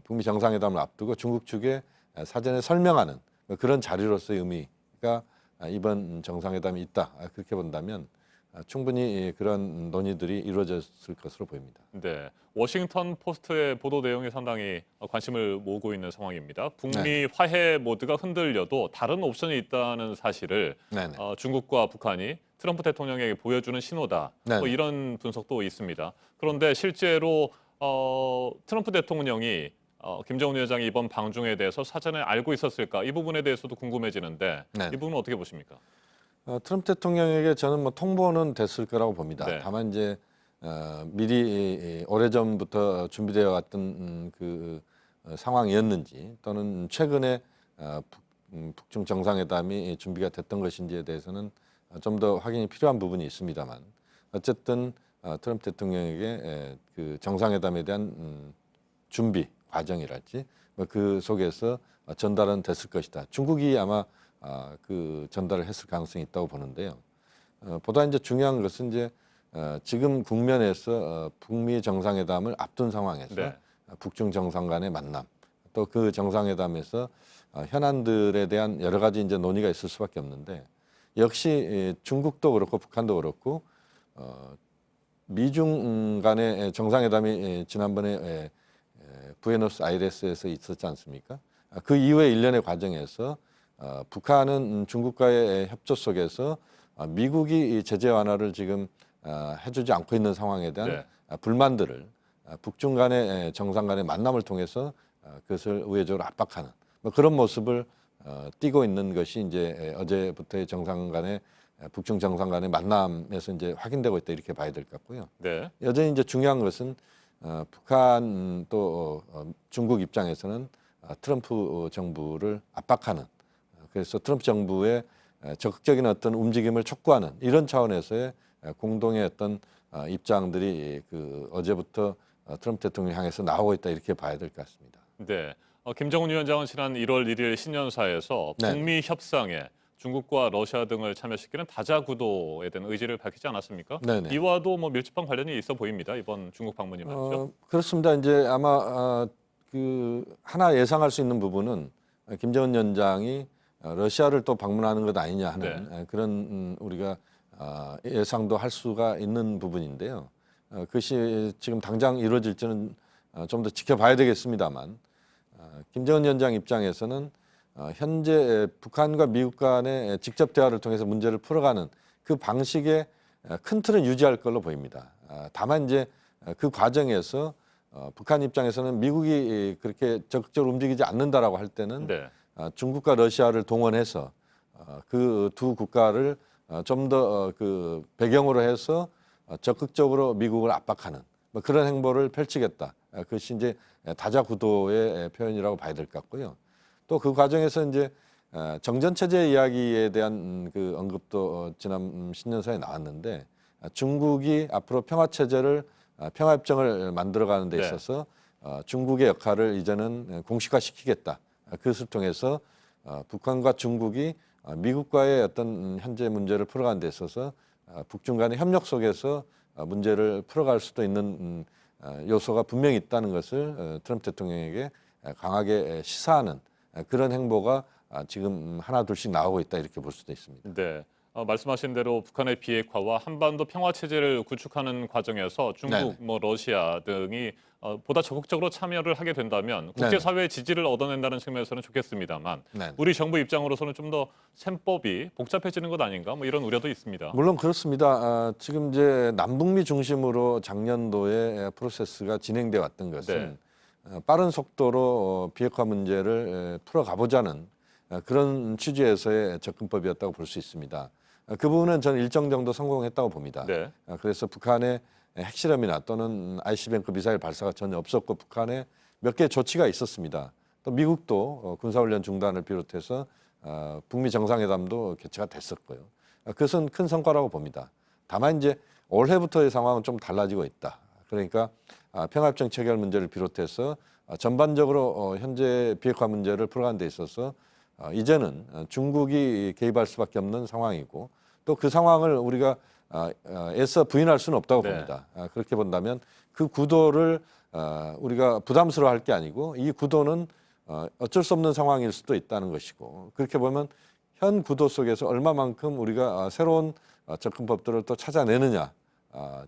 북미 정상회담을 앞두고 중국 측에 사전에 설명하는 그런 자리로서의 의미가 이번 정상회담이 있다. 그렇게 본다면 충분히 그런 논의들이 이루어졌을 것으로 보입니다. 네, 워싱턴 포스트의 보도 내용이 상당히 관심을 모으고 있는 상황입니다. 북미 화해 모드가 흔들려도 다른 옵션이 있다는 사실을 중국과 북한이 트럼프 대통령에게 보여주는 신호다. 뭐 이런 분석도 있습니다. 그런데 실제로 트럼프 대통령이 김정은 위원장이 이번 방중에 대해서 사전에 알고 있었을까? 이 부분에 대해서도 궁금해지는데 이 부분은 어떻게 보십니까? 트럼프 대통령에게 저는 뭐 통보는 됐을 거라고 봅니다. 다만 이제 미리 오래전부터 준비되어 왔던 그 상황이었는지 또는 최근에 북중 정상회담이 준비가 됐던 것인지에 대해서는 좀 더 확인이 필요한 부분이 있습니다만 어쨌든 트럼프 대통령에게 그 정상회담에 대한 준비 과정이랄지 그 속에서 전달은 됐을 것이다. 중국이 아마 그 전달을 했을 가능성이 있다고 보는데요. 보다 이제 중요한 것은 이제 지금 국면에서 북미 정상회담을 앞둔 상황에서 북중 정상 간의 만남, 또 그 정상회담에서 현안들에 대한 여러 가지 이제 논의가 있을 수밖에 없는데 역시 중국도 그렇고 북한도 그렇고 미중 간의 정상회담이 지난번에 부에노스아이레스에서 있었지 않습니까? 그 이후의 일련의 과정에서 북한은 중국과의 협조 속에서 미국이 제재 완화를 지금 해주지 않고 있는 상황에 대한 네. 불만들을 북중 간의 정상 간의 만남을 통해서 그것을 우회적으로 압박하는 뭐 그런 모습을 띠고 있는 것이 이제 어제부터의 정상 간의 북중 정상 간의 만남에서 이제 확인되고 있다 이렇게 봐야 될 것 같고요. 네. 여전히 이제 중요한 것은 북한 또 중국 입장에서는 트럼프 정부를 압박하는 그래서 트럼프 정부의 적극적인 어떤 움직임을 촉구하는 이런 차원에서의 공동의 어떤 입장들이 그 어제부터 트럼프 대통령 향해서 나오고 있다 이렇게 봐야 될 것 같습니다. 네. 김정은 위원장은 지난 1월 1일 신년사에서 네. 북미 협상에 중국과 러시아 등을 참여시키는 다자구도에 대한 의지를 밝히지 않았습니까? 네네. 이와도 뭐 밀접한 관련이 있어 보입니다. 이번 중국 방문이 말이죠. 그렇습니다. 이제 아마 그 하나 예상할 수 있는 부분은 김정은 위원장이 러시아를 또 방문하는 것 아니냐 하는 그런 우리가 예상도 할 수가 있는 부분인데요. 그것이 지금 당장 이루어질지는 좀 더 지켜봐야 되겠습니다만 김정은 위원장 입장에서는 현재 북한과 미국 간의 직접 대화를 통해서 문제를 풀어가는 그 방식의 큰 틀은 유지할 걸로 보입니다. 다만 이제 그 과정에서 북한 입장에서는 미국이 그렇게 적극적으로 움직이지 않는다라고 할 때는 네. 중국과 러시아를 동원해서 그 두 국가를 좀 더 그 배경으로 해서 적극적으로 미국을 압박하는 뭐 그런 행보를 펼치겠다. 그것이 이제 다자구도의 표현이라고 봐야 될 것 같고요. 또 그 과정에서 이제 정전 체제 이야기에 대한 그 언급도 지난 신년사에 나왔는데 중국이 앞으로 평화 체제를 평화 협정을 만들어가는 데 있어서 중국의 역할을 이제는 공식화시키겠다. 그것을 통해서 북한과 중국이 미국과의 어떤 현재 문제를 풀어가는 데 있어서 북중 간의 협력 속에서 문제를 풀어갈 수도 있는 요소가 분명히 있다는 것을 트럼프 대통령에게 강하게 시사하는 그런 행보가 지금 하나 둘씩 나오고 있다 이렇게 볼 수도 있습니다. 네. 말씀하신 대로 북한의 비핵화와 한반도 평화 체제를 구축하는 과정에서 중국, 네네. 뭐 러시아 등이 보다 적극적으로 참여를 하게 된다면 국제사회의 지지를 얻어낸다는 측면에서는 좋겠습니다만 네네. 우리 정부 입장으로서는 좀 더 셈법이 복잡해지는 것 아닌가 뭐 이런 우려도 있습니다. 물론 그렇습니다. 지금 이제 남북미 중심으로 작년도에 프로세스가 진행돼 왔던 것은 빠른 속도로 비핵화 문제를 풀어가보자는 그런 취지에서의 접근법이었다고 볼 수 있습니다. 그 부분은 저는 일정 정도 성공했다고 봅니다. 네. 그래서 북한의 핵실험이나 또는 ICBM 미사일 발사가 전혀 없었고 북한에 몇 개의 조치가 있었습니다. 또 미국도 군사훈련 중단을 비롯해서 북미 정상회담도 개최가 됐었고요. 그것은 큰 성과라고 봅니다. 다만 이제 올해부터의 상황은 좀 달라지고 있다. 그러니까 평화협정 체결 문제를 비롯해서 전반적으로 현재 비핵화 문제를 풀어가는 데 있어서 이제는 중국이 개입할 수밖에 없는 상황이고 또 그 상황을 우리가 애써 부인할 수는 없다고 봅니다. 그렇게 본다면 그 구도를 우리가 부담스러워할 게 아니고 이 구도는 어쩔 수 없는 상황일 수도 있다는 것이고 그렇게 보면 현 구도 속에서 얼마만큼 우리가 새로운 접근법들을 또 찾아내느냐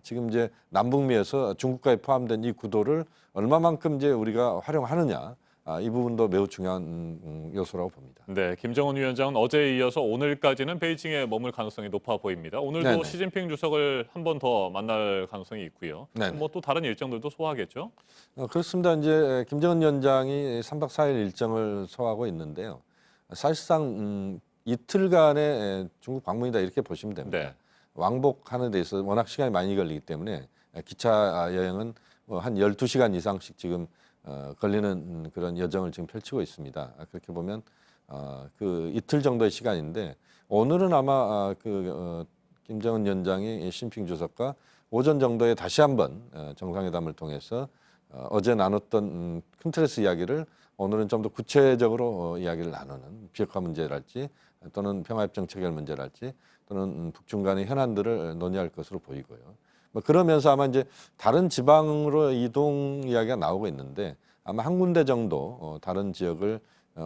지금 이제 남북미에서 중국까지 포함된 이 구도를 얼마만큼 이제 우리가 활용하느냐 이 부분도 매우 중요한 요소라고 봅니다. 네, 김정은 위원장은 어제에 이어서 오늘까지는 베이징에 머물 가능성이 높아 보입니다. 오늘도 네네. 시진핑 주석을 한 번 더 만날 가능성이 있고요. 네네. 뭐 또 다른 일정들도 소화하겠죠? 그렇습니다. 이제 김정은 위원장이 3박 4일 일정을 소화하고 있는데요. 사실상 이틀간의 중국 방문이다 이렇게 보시면 됩니다. 네. 왕복하는 데 있어서 워낙 시간이 많이 걸리기 때문에 기차 여행은 한 12시간 이상씩 지금 걸리는 그런 여정을 지금 펼치고 있습니다. 그렇게 보면 그 이틀 정도의 시간인데 오늘은 아마 김정은 위원장이 시진핑 주석과 오전 정도에 다시 한번 정상회담을 통해서 어제 나눴던 큰 틀에서 이야기를 오늘은 좀 더 구체적으로 이야기를 나누는 비핵화 문제랄지 또는 평화협정 체결 문제랄지 또는 북중 간의 현안들을 논의할 것으로 보이고요. 뭐 그러면서 아마 이제 다른 지방으로 이동 이야기가 나오고 있는데 아마 한 군데 정도 다른 지역을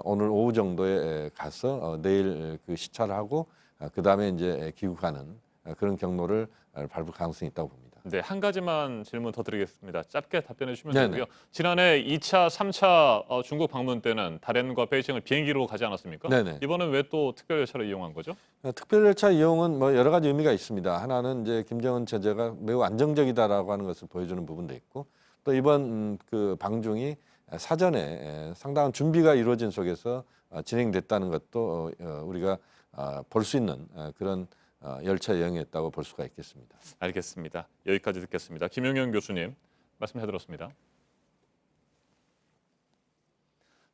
오늘 오후 정도에 가서 내일 그 시찰을 하고 그 다음에 이제 귀국하는 그런 경로를 밟을 가능성이 있다고 봅니다. 네, 한 가지만 질문 더 드리겠습니다. 짧게 답변해 주시면 네네. 되고요. 지난해 2차, 3차 중국 방문 때는 다롄과 베이징을 비행기로 가지 않았습니까? 네네. 이번엔 왜 또 특별 열차를 이용한 거죠? 특별 열차 이용은 뭐 여러 가지 의미가 있습니다. 하나는 이제 김정은 체제가 매우 안정적이다라고 하는 것을 보여주는 부분도 있고, 또 이번 그 방중이 사전에 상당한 준비가 이루어진 속에서 진행됐다는 것도 우리가 볼 수 있는 그런 열차 여행이었다고 볼 수가 있겠습니다. 알겠습니다. 여기까지 듣겠습니다. 김용현 교수님 말씀해 들었습니다.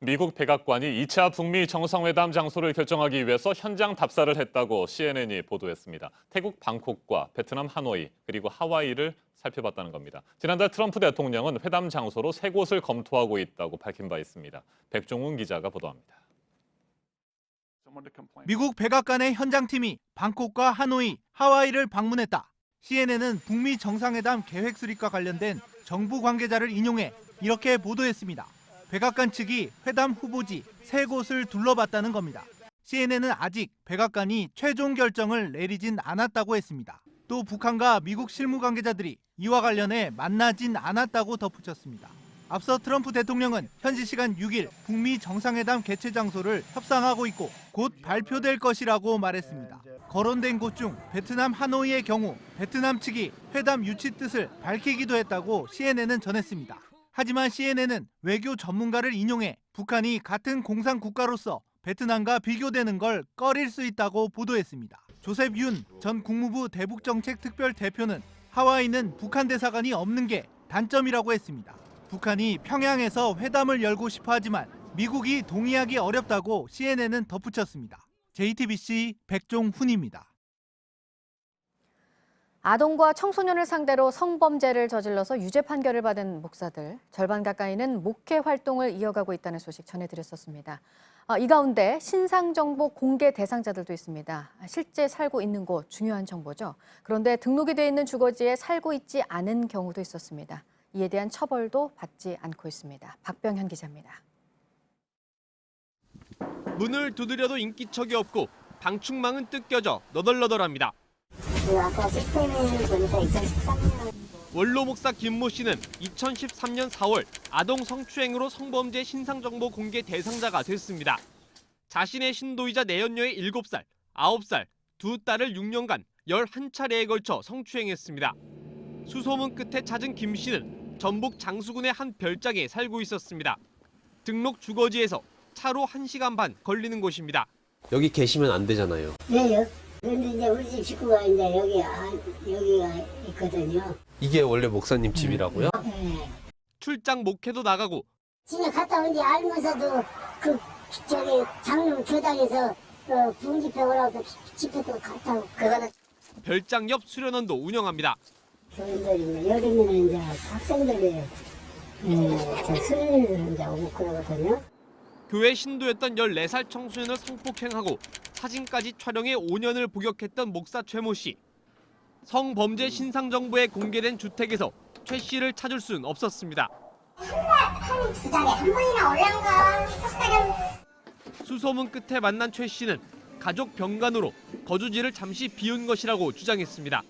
미국 백악관이 2차 북미 정상회담 장소를 결정하기 위해서 현장 답사를 했다고 CNN이 보도했습니다. 태국 방콕과 베트남 하노이 그리고 하와이를 살펴봤다는 겁니다. 지난달 트럼프 대통령은 회담 장소로 3곳을 검토하고 있다고 밝힌 바 있습니다. 백종훈 기자가 보도합니다. 미국 백악관의 현장팀이 방콕과 하노이, 하와이를 방문했다. CNN은 북미 정상회담 계획 수립과 관련된 정부 관계자를 인용해 이렇게 보도했습니다. 백악관 측이 회담 후보지 3곳을 둘러봤다는 겁니다. CNN은 아직 백악관이 최종 결정을 내리진 않았다고 했습니다. 또 북한과 미국 실무 관계자들이 이와 관련해 만나진 않았다고 덧붙였습니다. 앞서 트럼프 대통령은 현지 시간 6일 북미 정상회담 개최 장소를 협상하고 있고 곧 발표될 것이라고 말했습니다. 거론된 곳 중 베트남 하노이의 경우 베트남 측이 회담 유치 뜻을 밝히기도 했다고 CNN은 전했습니다. 하지만 CNN은 외교 전문가를 인용해 북한이 같은 공산 국가로서 베트남과 비교되는 걸 꺼릴 수 있다고 보도했습니다. 조셉 윤 전 국무부 대북정책 특별 대표는 하와이는 북한 대사관이 없는 게 단점이라고 했습니다. 북한이 평양에서 회담을 열고 싶어 하지만 미국이 동의하기 어렵다고 CNN은 덧붙였습니다. JTBC 백종훈입니다. 아동과 청소년을 상대로 성범죄를 저질러서 유죄 판결을 받은 목사들 절반 가까이는 목회 활동을 이어가고 있다는 소식 전해드렸었습니다. 이 가운데 신상정보 공개 대상자들도 있습니다. 실제 살고 있는 곳 중요한 정보죠. 그런데 등록이 돼 있는 주거지에 살고 있지 않은 경우도 있었습니다. 이에 대한 처벌도 받지 않고 있습니다. 박병현 기자입니다. 문을 두드려도 인기척이 없고 방충망은 뜯겨져 너덜너덜합니다. 아까 시스템에 보니까 2013년 원로 목사 김모 씨는 2013년 4월 아동 성추행으로 성범죄 신상정보 공개 대상자가 됐습니다. 자신의 신도이자 내연녀의 7살, 9살, 두 딸을 6년간 11차례에 걸쳐 성추행했습니다. 수소문 끝에 찾은 김 씨는 전북 장수군의 한 별장에 살고 있었습니다. 등록 주거지에서 차로 1시간 반 걸리는 곳입니다. 여기 계시면 안 되잖아요. 왜요? 근데 이제 우리 집 식구가 이제 여기가 있거든요. 이게 원래 목사님 집이라고요? 네. 출장 목회도 나가고 집에 갔다 온지 알면서도 장로 교당에서 부흥집회 오라고 집회도 갔다 오고 그거는 별장 옆 수련원도 운영합니다. 교인들이 여름에는 이제 학생들이 수련회를 이제 오고 그러거든요. 교회 신도였던 14살 청소년을 성폭행하고 사진까지 촬영해 5년을 복역했던 목사 최모 씨. 성범죄 신상정보에 공개된 주택에서 최 씨를 찾을 수는 없었습니다. 한 2달에 한 번이나 올라온가 했었어요. 수소문 끝에 만난 최 씨는 가족 병간호로 거주지를 잠시 비운 것이라고 주장했습니다.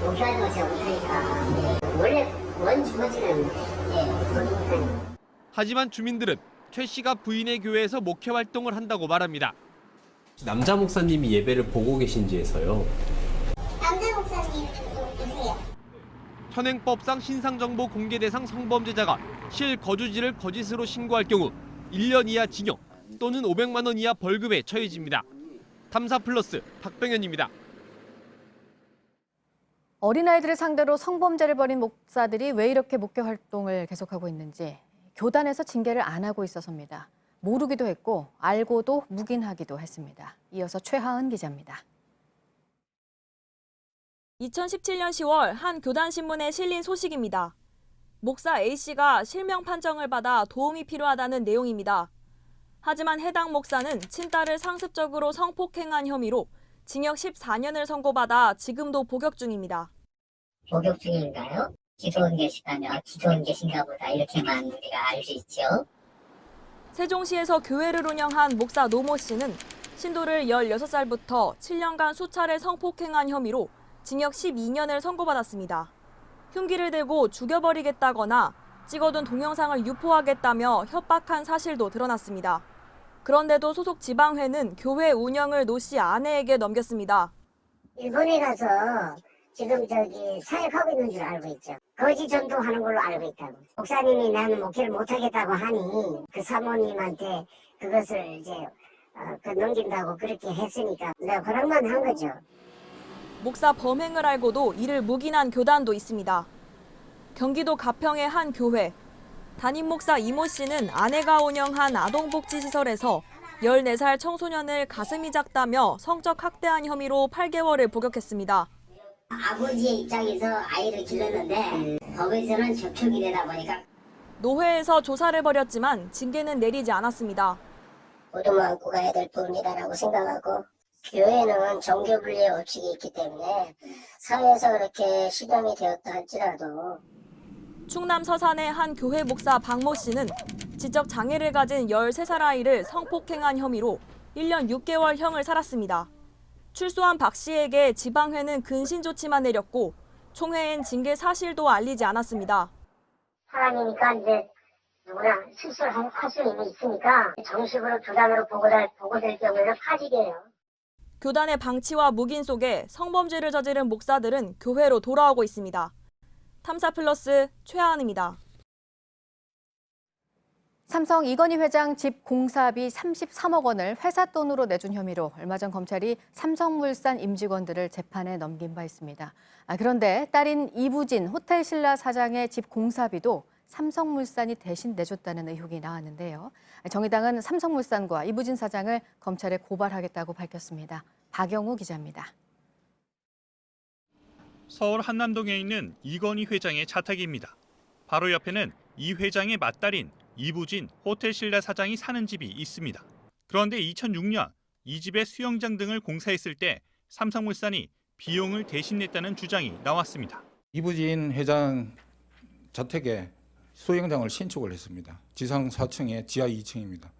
목표하는 것이 없으니까 원래 원 주거지는 거기니까요. 하지만 주민들은 최 씨가 부인의 교회에서 목회 활동을 한다고 말합니다. 남자 목사님이 예배를 보고 계신지에서요. 남자 목사님 누구세요? 현행법상 신상정보 공개 대상 성범죄자가 실거주지를 거짓으로 신고할 경우 1년 이하 징역 또는 500만 원 이하 벌금에 처해집니다. 탐사플러스 박병현입니다. 어린아이들을 상대로 성범죄를 벌인 목사들이 왜 이렇게 목회 활동을 계속하고 있는지 교단에서 징계를 안 하고 있어서입니다. 모르기도 했고 알고도 묵인하기도 했습니다. 이어서 최하은 기자입니다. 2017년 10월 한 교단 신문에 실린 소식입니다. 목사 A씨가 실명 판정을 받아 도움이 필요하다는 내용입니다. 하지만 해당 목사는 친딸을 상습적으로 성폭행한 혐의로 징역 14년을 선고받아 지금도 복역 중입니다. 복역 중인가요? 기존 계시다면 기존 계신가 보다 이렇게만 우리가 알 수 있죠. 세종시에서 교회를 운영한 목사 노모 씨는 신도를 16살부터 7년간 수차례 성폭행한 혐의로 징역 12년을 선고받았습니다. 흉기를 들고 죽여버리겠다거나 찍어둔 동영상을 유포하겠다며 협박한 사실도 드러났습니다. 그런데도 소속 지방회는 교회 운영을 노 씨 아내에게 넘겼습니다. 일본에 가서 지금 사역하고 있는 줄 알고 있죠. 거지 전도하는 걸로 알고 있다고. 목사님이 나는 목회를 못하겠다고 하니 그 사모님한테 그것을 이제 넘긴다고 그렇게 했으니까 내가 허락만 한 거죠. 목사 범행을 알고도 이를 묵인한 교단도 있습니다. 경기도 가평의 한 교회. 담임 목사 이모 씨는 아내가 운영한 아동복지시설에서 14살 청소년을 가슴이 작다며 성적 학대한 혐의로 8개월을 복역했습니다. 아버지의 입장에서 아이를 길렀는데 거기서는 접촉이 되다 보니까 노회에서 조사를 벌였지만 징계는 내리지 않았습니다. 모두만 안고 가야 될 부분이다라고 생각하고 교회는 종교분리의 원칙이 있기 때문에 사회에서 그렇게 시정이 되었다 할지라도 충남 서산의 한 교회 목사 박모 씨는 지적 장애를 가진 13살 아이를 성폭행한 혐의로 1년 6개월형을 살았습니다. 출소한 박 씨에게 지방회는 근신 조치만 내렸고 총회엔 징계 사실도 알리지 않았습니다. 사람이니까 이제 누구나 실수를 할 수 있으니까 정식으로 교단으로 보고될 경우에는 파직이에요. 교단의 방치와 묵인 속에 성범죄를 저지른 목사들은 교회로 돌아오고 있습니다. 탐사플러스 최하은입니다. 삼성 이건희 회장 집 공사비 33억 원을 회사 돈으로 내준 혐의로 얼마 전 검찰이 삼성물산 임직원들을 재판에 넘긴 바 있습니다. 그런데 딸인 이부진 호텔신라 사장의 집 공사비도 삼성물산이 대신 내줬다는 의혹이 나왔는데요. 정의당은 삼성물산과 이부진 사장을 검찰에 고발하겠다고 밝혔습니다. 박영우 기자입니다. 서울 한남동에 있는 이건희 회장의 자택입니다. 바로 옆에는 이 회장의 맏딸인 이부진 호텔신라 사장이 사는 집이 있습니다. 그런데 2006년 이 집의 수영장 등을 공사했을 때 삼성물산이 비용을 대신 냈다는 주장이 나왔습니다. 이부진 회장 자택에 수영장을 신축을 했습니다. 지상 4층에 지하 2층입니다.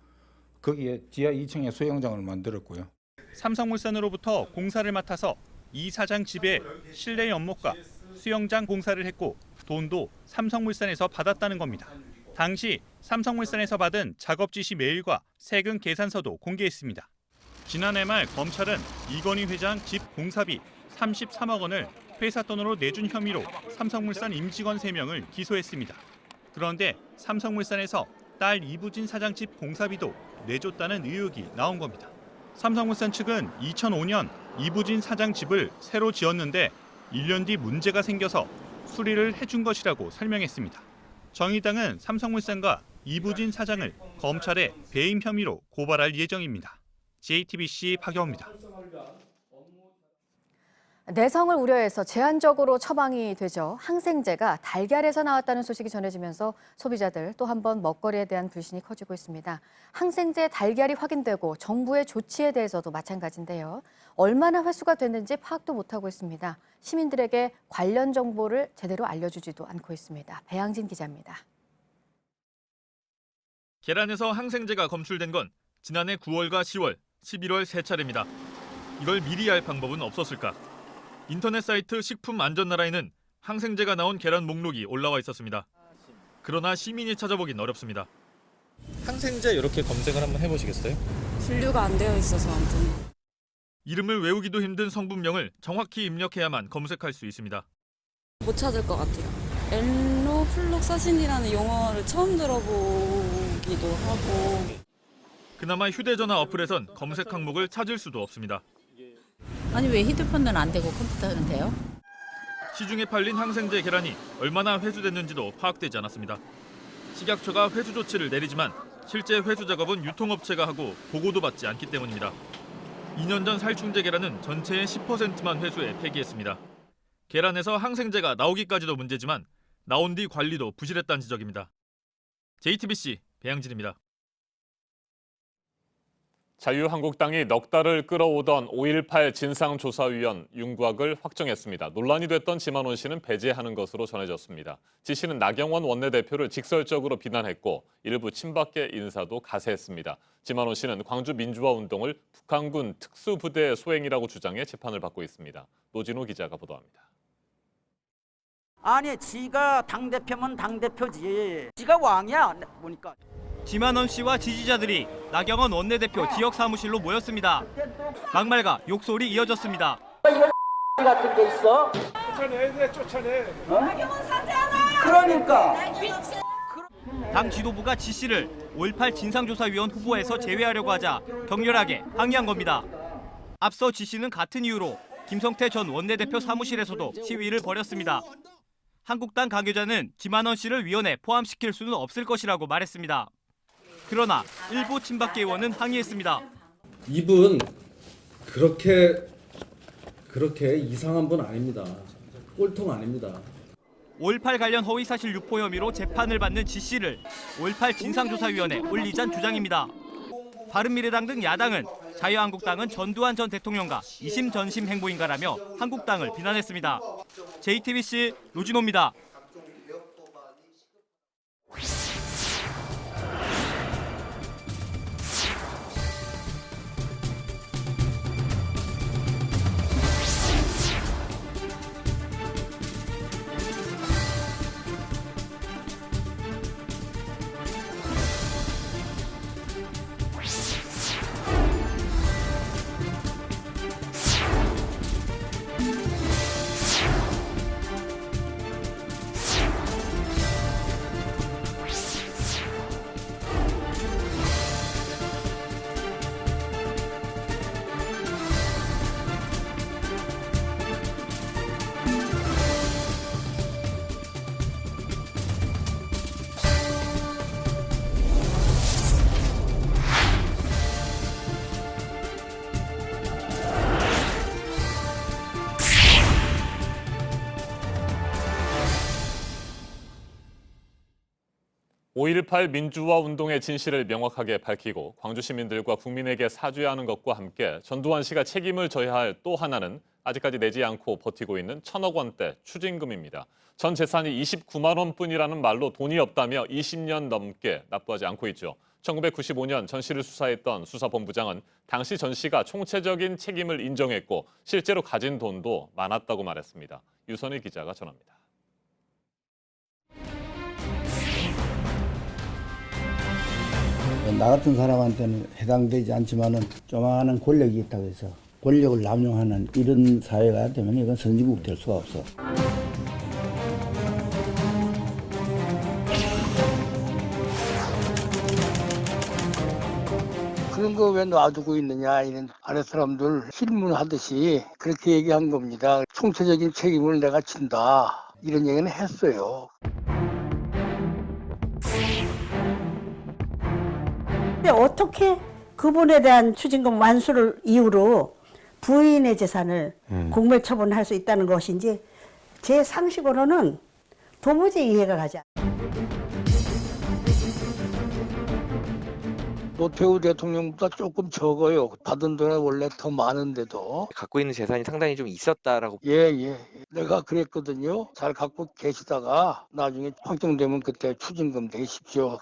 거기에 지하 2층에 수영장을 만들었고요. 삼성물산으로부터 공사를 맡아서 이 사장 집에 실내 연못과 수영장 공사를 했고 돈도 삼성물산에서 받았다는 겁니다. 당시 삼성물산에서 받은 작업 지시 메일과 세금 계산서도 공개했습니다. 지난해 말 검찰은 이건희 회장 집 공사비 33억 원을 회사 돈으로 내준 혐의로 삼성물산 임직원 3명을 기소했습니다. 그런데 삼성물산에서 딸 이부진 사장 집 공사비도 내줬다는 의혹이 나온 겁니다. 삼성물산 측은 2005년 이부진 사장 집을 새로 지었는데 1년 뒤 문제가 생겨서 수리를 해준 것이라고 설명했습니다. 정의당은 삼성물산과 이부진 사장을 검찰에 배임 혐의로 고발할 예정입니다. JTBC 박영우입니다. 내성을 우려해서 제한적으로 처방이 되죠. 항생제가 달걀에서 나왔다는 소식이 전해지면서 소비자들 또 한 번 먹거리에 대한 불신이 커지고 있습니다. 항생제 달걀이 확인되고 정부의 조치에 대해서도 마찬가지인데요. 얼마나 회수가 됐는지 파악도 못하고 있습니다. 시민들에게 관련 정보를 제대로 알려주지도 않고 있습니다. 배양진 기자입니다. 계란에서 항생제가 검출된 건 지난해 9월과 10월, 11월 3차례입니다. 이걸 미리 알 방법은 없었을까? 인터넷 사이트 식품안전나라에는 항생제가 나온 계란 목록이 올라와 있었습니다. 그러나 시민이 찾아보긴 어렵습니다. 항생제 이렇게 검색을 한번 해보시겠어요? 분류가 안 되어 있어서 아무튼. 이름을 외우기도 힘든 성분명을 정확히 입력해야만 검색할 수 있습니다. 못 찾을 것 같아요. 엘로플록사신이라는 용어를 처음 들어보기도 하고. 그나마 휴대전화 어플에선 검색 항목을 찾을 수도 없습니다. 아니 왜 휴대폰은 안 되고 컴퓨터는 돼요? 시중에 팔린 항생제 계란이 얼마나 회수됐는지도 파악되지 않았습니다. 식약처가 회수 조치를 내리지만 실제 회수 작업은 유통업체가 하고 보고도 받지 않기 때문입니다. 2년 전 살충제 계란은 전체의 10%만 회수해 폐기했습니다. 계란에서 항생제가 나오기까지도 문제지만 나온 뒤 관리도 부실했다는 지적입니다. JTBC 배양진입니다. 자유한국당이 넉 달을 끌어오던 5.18 진상조사위원 윤곽을 확정했습니다. 논란이 됐던 지만원 씨는 배제하는 것으로 전해졌습니다. 지 씨는 나경원 원내대표를 직설적으로 비난했고 일부 친박계 인사도 가세했습니다. 지만원 씨는 광주 민주화운동을 북한군 특수부대 소행이라고 주장해 재판을 받고 있습니다. 노진호 기자가 보도합니다. 아니 지가 당대표면 당대표지. 지가 왕이야 보니까. 김한원 씨와 지지자들이 나경원 원내대표 지역 사무실로 모였습니다. 막말과 욕설이 이어졌습니다. 같은 게 있어? 쫓아내. 나경원 사퇴하라. 그러니까. 당 지도부가 지 씨를 5.18 진상조사위원 후보에서 제외하려고 하자 격렬하게 항의한 겁니다. 앞서 지 씨는 같은 이유로 김성태 전 원내대표 사무실에서도 시위를 벌였습니다. 한국당 관계자는 김한원 씨를 위원회에 포함시킬 수는 없을 것이라고 말했습니다. 그러나 일부 친박계 의원은 항의했습니다. 이분 그렇게 이상한 분 아닙니다. 꼴통 아닙니다. 5.18 관련 허위사실 유포 혐의로 재판을 받는 지 씨를 5.18 진상조사위원회에 올리자는 주장입니다. 바른미래당 등 야당은 자유한국당은 전두환 전 대통령과 이심전심 행보인가라며 한국당을 비난했습니다. JTBC 노진호입니다. (5.18) 민주화 운동의 진실을 명확하게 밝히고 광주 시민들과 국민에게 사죄하는 것과 함께 전두환 씨가 책임을 져야 할 또 하나는 아직까지 내지 않고 버티고 있는 1,000억 원대 추징금입니다. 전 재산이 29만 원뿐이라는 말로 돈이 없다며 20년 넘게 납부하지 않고 있죠. 1995년 전 씨를 수사했던 수사본부장은 당시 전 씨가 총체적인 책임을 인정했고 실제로 가진 돈도 많았다고 말했습니다. 유선희 기자가 전합니다. 나 같은 사람한테는 해당되지 않지만은 조만한 권력이 있다고 해서 권력을 남용하는 이런 사회가 되면 이건 선진국 될 수가 없어. 그런 거 왜 놔두고 있느냐 이런 아래 사람들 신문하듯이 그렇게 얘기한 겁니다. 총체적인 책임을 내가 진다 이런 얘기는 했어요. 어떻게 그분에 대한 추징금 완수를 이유로 부인의 재산을 공멸처분할 수 있다는 것인지 제 상식으로는 도무지 이해가 가지 않아요. 노태우 대통령보다 조금 적어요. 받은 돈은 원래 더 많은데도. 갖고 있는 재산이 상당히 좀 있었다라고. 예. 내가 그랬거든요. 잘 갖고 계시다가 나중에 확정되면 그때 추징금 내십시오.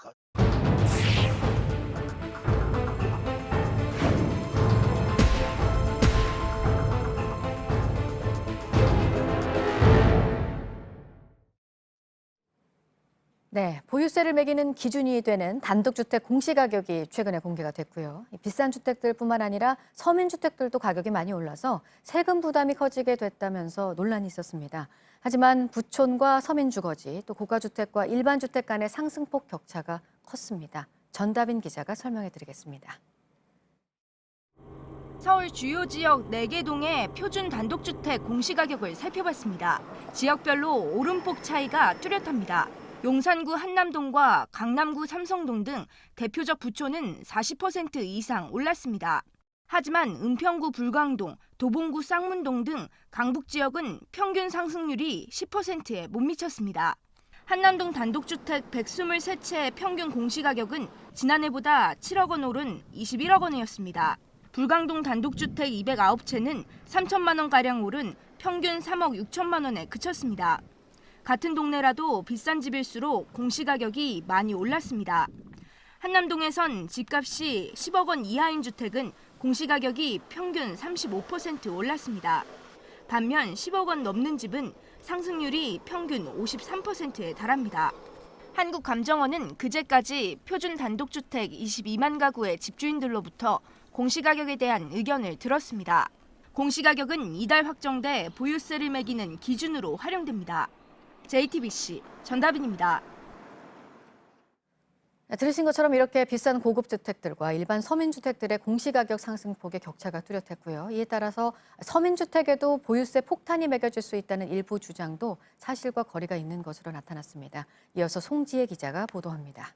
네, 보유세를 매기는 기준이 되는 단독주택 공시가격이 최근에 공개가 됐고요. 비싼 주택들뿐만 아니라 서민주택들도 가격이 많이 올라서 세금 부담이 커지게 됐다면서 논란이 있었습니다. 하지만 부촌과 서민주거지, 또 고가주택과 일반주택 간의 상승폭 격차가 컸습니다. 전다빈 기자가 설명해 드리겠습니다. 서울 주요 지역 4개 동의 표준 단독주택 공시가격을 살펴봤습니다. 지역별로 오름폭 차이가 뚜렷합니다. 용산구 한남동과 강남구 삼성동 등 대표적 부촌은 40% 이상 올랐습니다. 하지만 은평구 불광동, 도봉구 쌍문동 등 강북 지역은 평균 상승률이 10%에 못 미쳤습니다. 한남동 단독주택 123채의 평균 공시가격은 지난해보다 7억 원 오른 21억 원이었습니다. 불광동 단독주택 209채는 3천만 원가량 오른 평균 3억 6천만 원에 그쳤습니다. 같은 동네라도 비싼 집일수록 공시가격이 많이 올랐습니다. 한남동에선 집값이 10억 원 이하인 주택은 공시가격이 평균 35% 올랐습니다. 반면 10억 원 넘는 집은 상승률이 평균 53%에 달합니다. 한국감정원은 그제까지 표준 단독주택 22만 가구의 집주인들로부터 공시가격에 대한 의견을 들었습니다. 공시가격은 이달 확정돼 보유세를 매기는 기준으로 활용됩니다. JTBC 전다빈입니다. 들으신 것처럼 이렇게 비싼 고급 주택들과 일반 서민주택들의 공시가격 상승폭의 격차가 뚜렷했고요. 이에 따라서 서민주택에도 보유세 폭탄이 매겨질 수 있다는 일부 주장도 사실과 거리가 있는 것으로 나타났습니다. 이어서 송지혜 기자가 보도합니다.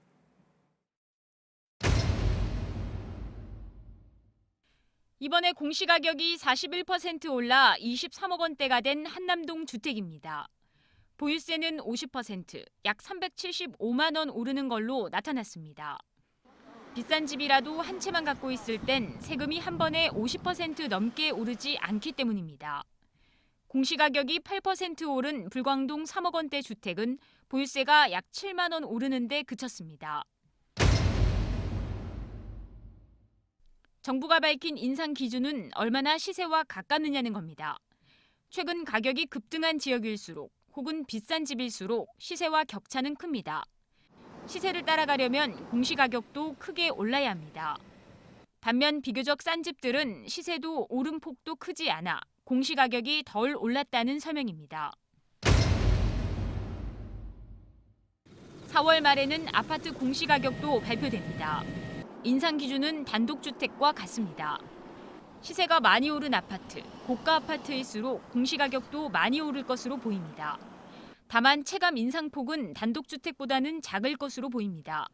이번에 공시가격이 41% 올라 23억 원대가 된 한남동 주택입니다. 보유세는 50%, 약 375만 원 오르는 걸로 나타났습니다. 비싼 집이라도 한 채만 갖고 있을 땐 세금이 한 번에 50% 넘게 오르지 않기 때문입니다. 공시가격이 8% 오른 불광동 3억 원대 주택은 보유세가 약 7만 원 오르는 데 그쳤습니다. 정부가 밝힌 인상 기준은 얼마나 시세와 가깝느냐는 겁니다. 최근 가격이 급등한 지역일수록 혹은 비싼 집일수록 시세와 격차는 큽니다. 시세를 따라가려면 공시가격도 크게 올라야 합니다. 반면 비교적 싼 집들은 시세도 오름폭도 크지 않아 공시가격이 덜 올랐다는 설명입니다. 4월 말에는 아파트 공시가격도 발표됩니다. 인상 기준은 단독주택과 같습니다. 시세가 많이 오른 아파트, 고가 아파트일수록 공시가격도 많이 오를 것으로 보입니다. 다만 체감 인상폭은 단독주택보다는 작을 것으로 보입니다.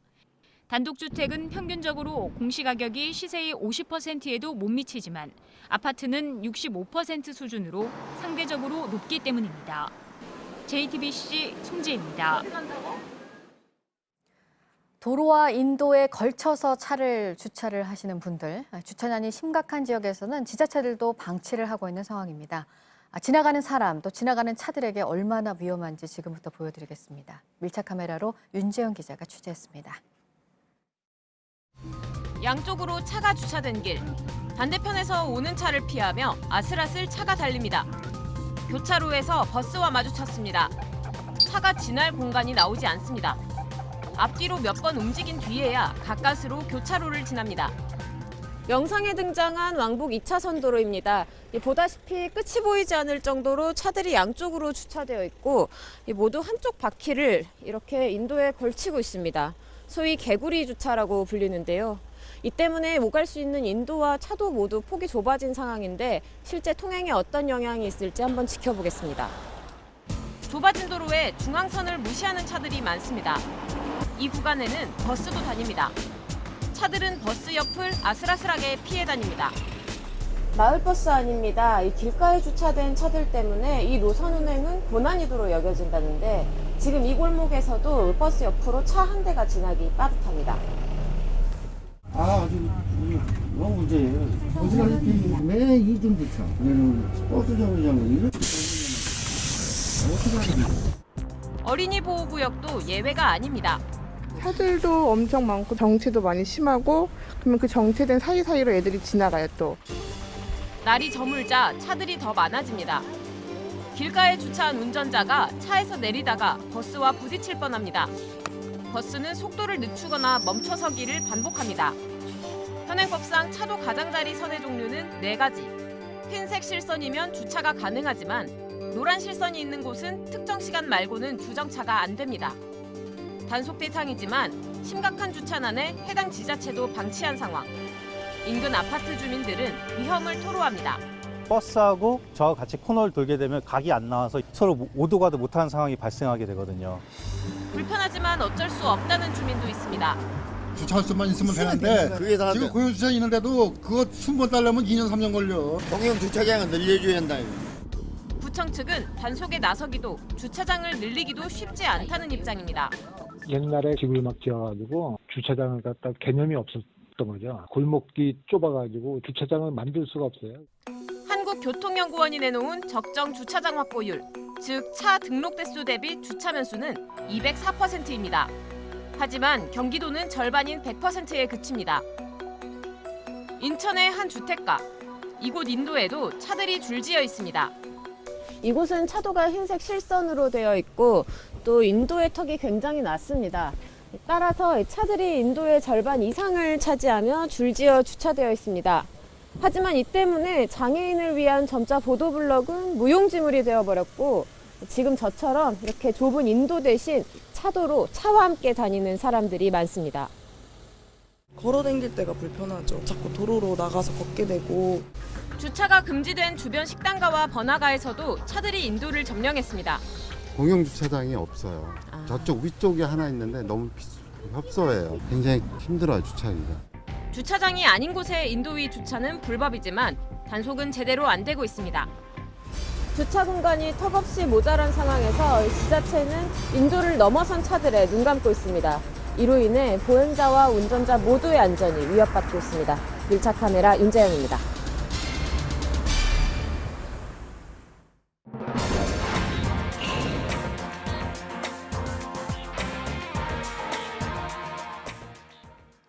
단독주택은 평균적으로 공시가격이 시세의 50%에도 못 미치지만 아파트는 65% 수준으로 상대적으로 높기 때문입니다. JTBC 송지혜입니다. 도로와 인도에 걸쳐서 차를 주차를 하시는 분들, 주차난이 심각한 지역에서는 지자체들도 방치를 하고 있는 상황입니다. 지나가는 사람, 또 지나가는 차들에게 얼마나 위험한지 지금부터 보여드리겠습니다. 밀착 카메라로 윤재영 기자가 취재했습니다. 양쪽으로 차가 주차된 길, 반대편에서 오는 차를 피하며 아슬아슬 차가 달립니다. 교차로에서 버스와 마주쳤습니다. 차가 지날 공간이 나오지 않습니다. 앞뒤로 몇 번 움직인 뒤에야 가까스로 교차로를 지납니다. 영상에 등장한 왕복 2차선 도로입니다. 보다시피 끝이 보이지 않을 정도로 차들이 양쪽으로 주차되어 있고 모두 한쪽 바퀴를 이렇게 인도에 걸치고 있습니다. 소위 개구리 주차라고 불리는데요. 이 때문에 오갈 수 있는 인도와 차도 모두 폭이 좁아진 상황인데 실제 통행에 어떤 영향이 있을지 한번 지켜보겠습니다. 좁아진 도로에 중앙선을 무시하는 차들이 많습니다. 이 구간에는 버스도 다닙니다. 차들은 버스 옆을 아슬아슬하게 피해 다닙니다. 마을버스 아닙니다. 이 길가에 주차된 차들 때문에 이 노선 운행은 고난이도로 여겨진다는데 지금 이 골목에서도 버스 옆으로 차 한 대가 지나기 빠듯합니다. 너무 문제예요. 어지간히 매 이중주차. 버스 정류장은 이렇게 어떻게 하는 거예요? 어린이 보호구역도 예외가 아닙니다. 차들도 엄청 많고 정체도 많이 심하고 그러면 그 정체된 사이사이로 애들이 지나가요 또. 날이 저물자 차들이 더 많아집니다. 길가에 주차한 운전자가 차에서 내리다가 버스와 부딪힐 뻔합니다. 버스는 속도를 늦추거나 멈춰서기를 반복합니다. 현행법상 차도 가장자리 선의 종류는 4가지. 흰색 실선이면 주차가 가능하지만 노란 실선이 있는 곳은 특정 시간 말고는 주정차가 안 됩니다. 단속 대상이지만 심각한 주차난에 해당 지자체도 방치한 상황. 인근 아파트 주민들은 위험을 토로합니다. 버스하고 저와 같이 코너를 돌게 되면 각이 안 나와서 서로 오도 가도 못하는 상황이 발생하게 되거든요. 불편하지만 어쩔 수 없다는 주민도 있습니다. 주차할 수만 있으면 되는데 지금 고용주차 있는데도 그거 순번 따려면 2년 3년 걸려. 공영 주차장은 늘려줘야 한다. 구청 측은 단속에 나서기도 주차장을 늘리기도 쉽지 않다는 입장입니다. 옛날에 집을 막 지어가지고 주차장을 갖다 개념이 없었던 거죠. 골목이 좁아가지고 주차장을 만들 수가 없어요. 한국교통연구원이 내놓은 적정 주차장 확보율, 즉 차 등록 대수 대비 주차면 수는 204%입니다. 하지만 경기도는 절반인 100%에 그칩니다. 인천의 한 주택가, 이곳 인도에도 차들이 줄지어 있습니다. 이곳은 차도가 흰색 실선으로 되어 있고 또 인도의 턱이 굉장히 낮습니다. 따라서 차들이 인도의 절반 이상을 차지하며 줄지어 주차되어 있습니다. 하지만 이 때문에 장애인을 위한 점자 보도블럭은 무용지물이 되어버렸고 지금 저처럼 이렇게 좁은 인도 대신 차도로 차와 함께 다니는 사람들이 많습니다. 걸어 다닐 때가 불편하죠. 자꾸 도로로 나가서 걷게 되고. 주차가 금지된 주변 식당가와 번화가에서도 차들이 인도를 점령했습니다. 공영 주차장이 없어요. 저쪽 위쪽에 하나 있는데 너무 협소해요. 굉장히 힘들어요, 주차하기가. 주차장이 아닌 곳의 인도 위 주차는 불법이지만 단속은 제대로 안 되고 있습니다. 주차 공간이 턱없이 모자란 상황에서 지자체는 인도를 넘어선 차들에 눈 감고 있습니다. 이로 인해 보행자와 운전자 모두의 안전이 위협받고 있습니다. 밀착 카메라 윤재영입니다.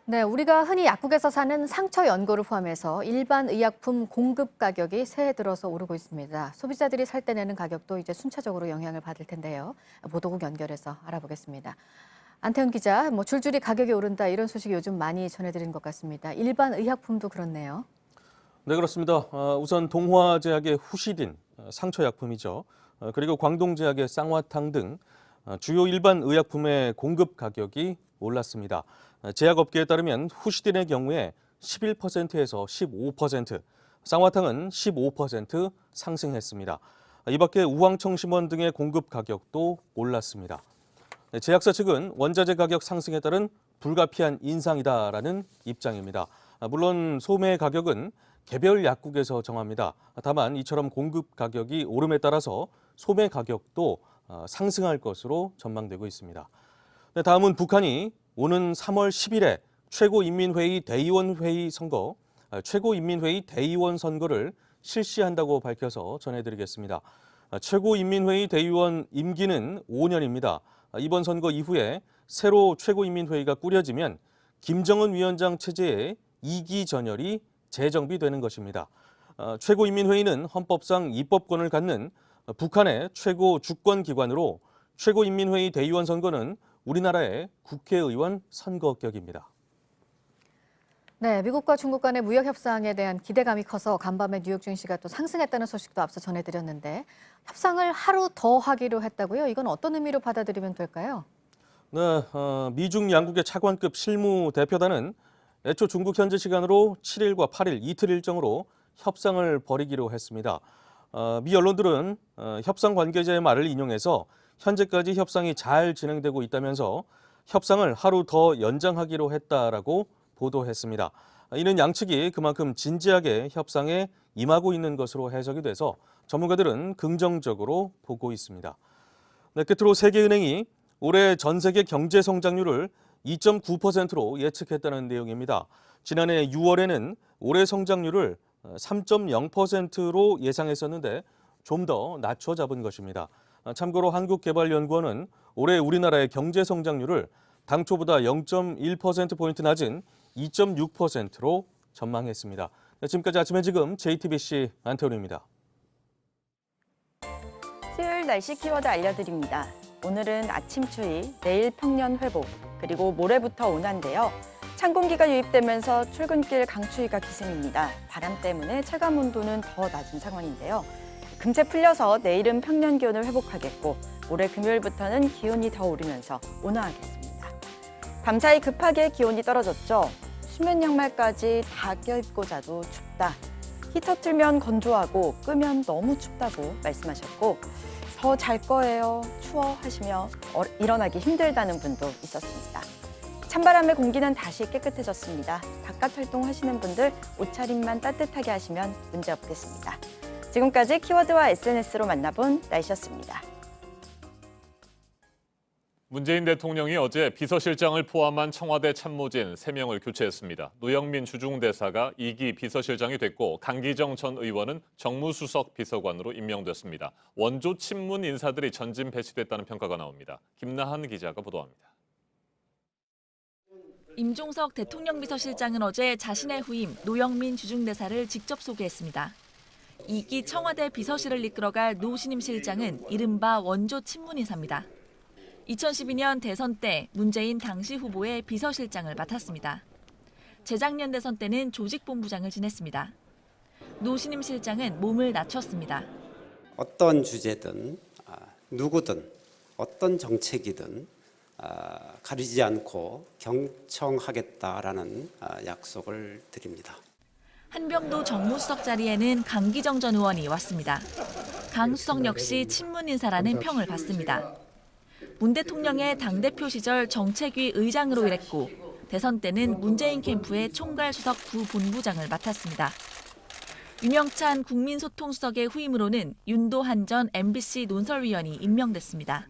네, 우리가 흔히 약국에서 사는 상처 연고를 포함해서 일반 의약품 공급 가격이 새해 들어서 오르고 있습니다. 소비자들이 살 때 내는 가격도 이제 순차적으로 영향을 받을 텐데요. 보도국 연결해서 알아보겠습니다. 안태훈 기자, 줄줄이 가격이 오른다 이런 소식 요즘 많이 전해드린 것 같습니다. 일반 의약품도 그렇네요. 네, 그렇습니다. 우선 동화제약의 후시딘, 상처약품이죠. 그리고 광동제약의 쌍화탕 등 주요 일반 의약품의 공급 가격이 올랐습니다. 제약업계에 따르면 후시딘의 경우에 11%에서 15%, 쌍화탕은 15% 상승했습니다. 이 밖에 우황청심원 등의 공급 가격도 올랐습니다. 제약사 측은 원자재 가격 상승에 따른 불가피한 인상이다라는 입장입니다. 물론 소매 가격은 개별 약국에서 정합니다. 다만 이처럼 공급 가격이 오름에 따라서 소매 가격도 상승할 것으로 전망되고 있습니다. 다음은 북한이 오는 3월 10일에 최고인민회의 대의원 회의 선거, 최고인민회의 대의원 선거를 실시한다고 밝혀서 전해드리겠습니다. 최고인민회의 대의원 임기는 5년입니다. 이번 선거 이후에 새로 최고인민회의가 꾸려지면 김정은 위원장 체제의 2기 전열이 재정비되는 것입니다. 최고인민회의는 헌법상 입법권을 갖는 북한의 최고 주권기관으로 최고인민회의 대의원 선거는 우리나라의 국회의원 선거격입니다. 네, 미국과 중국 간의 무역 협상에 대한 기대감이 커서 간밤에 뉴욕 증시가 또 상승했다는 소식도 앞서 전해드렸는데 협상을 하루 더 하기로 했다고요? 이건 어떤 의미로 받아들이면 될까요? 네, 미중 양국의 차관급 실무 대표단은 애초 중국 현지 시간으로 7일과 8일 이틀 일정으로 협상을 벌이기로 했습니다. 미 언론들은 협상 관계자의 말을 인용해서 현재까지 협상이 잘 진행되고 있다면서 협상을 하루 더 연장하기로 했다라고 보도했습니다. 이는 양측이 그만큼 진지하게 협상에 임하고 있는 것으로 해석이 돼서 전문가들은 긍정적으로 보고 있습니다. 네, 끝으로 세계은행이 올해 전 세계 경제 성장률을 2.9%로 예측했다는 내용입니다. 지난해 6월에는 올해 성장률을 3.0%로 예상했었는데 좀 더 낮춰 잡은 것입니다. 참고로 한국개발연구원은 올해 우리나라의 경제 성장률을 당초보다 0.1%포인트 낮은 2.6%로 전망했습니다. 지금까지 아침에 지금 JTBC 안태훈입니다. 수요일 날씨 키워드 알려드립니다. 오늘은 아침 추위, 내일 평년 회복, 그리고 모레부터 온화인데요. 찬 공기가 유입되면서 출근길 강추위가 기승입니다. 바람 때문에 체감 온도는 더 낮은 상황인데요. 금세 풀려서 내일은 평년 기온을 회복하겠고 모레 금요일부터는 기온이 더 오르면서 온화하겠습니다. 밤사이 급하게 기온이 떨어졌죠. 수면 양말까지 다 껴입고 자도 춥다. 히터 틀면 건조하고 끄면 너무 춥다고 말씀하셨고 더 잘 거예요, 추워 하시며 일어나기 힘들다는 분도 있었습니다. 찬바람에 공기는 다시 깨끗해졌습니다. 바깥 활동하시는 분들 옷차림만 따뜻하게 하시면 문제 없겠습니다. 지금까지 키워드와 SNS로 만나본 날씨였습니다. 문재인 대통령이 어제 비서실장을 포함한 청와대 참모진 3명을 교체했습니다. 노영민 주중대사가 2기 비서실장이 됐고 강기정 전 의원은 정무수석 비서관으로 임명됐습니다. 원조 친문 인사들이 전진 배치됐다는 평가가 나옵니다. 김나한 기자가 보도합니다. 임종석 대통령 비서실장은 어제 자신의 후임 노영민 주중대사를 직접 소개했습니다. 2기 청와대 비서실을 이끌어갈 노신임 실장은 이른바 원조 친문인사입니다. 2012년 대선 때 문재인 당시 후보의 비서실장을 맡았습니다. 재작년 대선 때는 조직본부장을 지냈습니다. 노신임 실장은 몸을 낮췄습니다. 어떤 주제든 누구든 어떤 정책이든 가리지 않고 경청하겠다라는 약속을 드립니다. 한병도 정무수석 자리에는 강기정 전 의원이 왔습니다. 강 수석 역시 친문 인사라는 평을 받습니다. 문 대통령의 당대표 시절 정책위 의장으로 일했고 대선 때는 문재인 캠프의 총괄수석 부본부장을 맡았습니다. 유명찬 국민소통수석의 후임으로는 윤도한 전 MBC 논설위원이 임명됐습니다.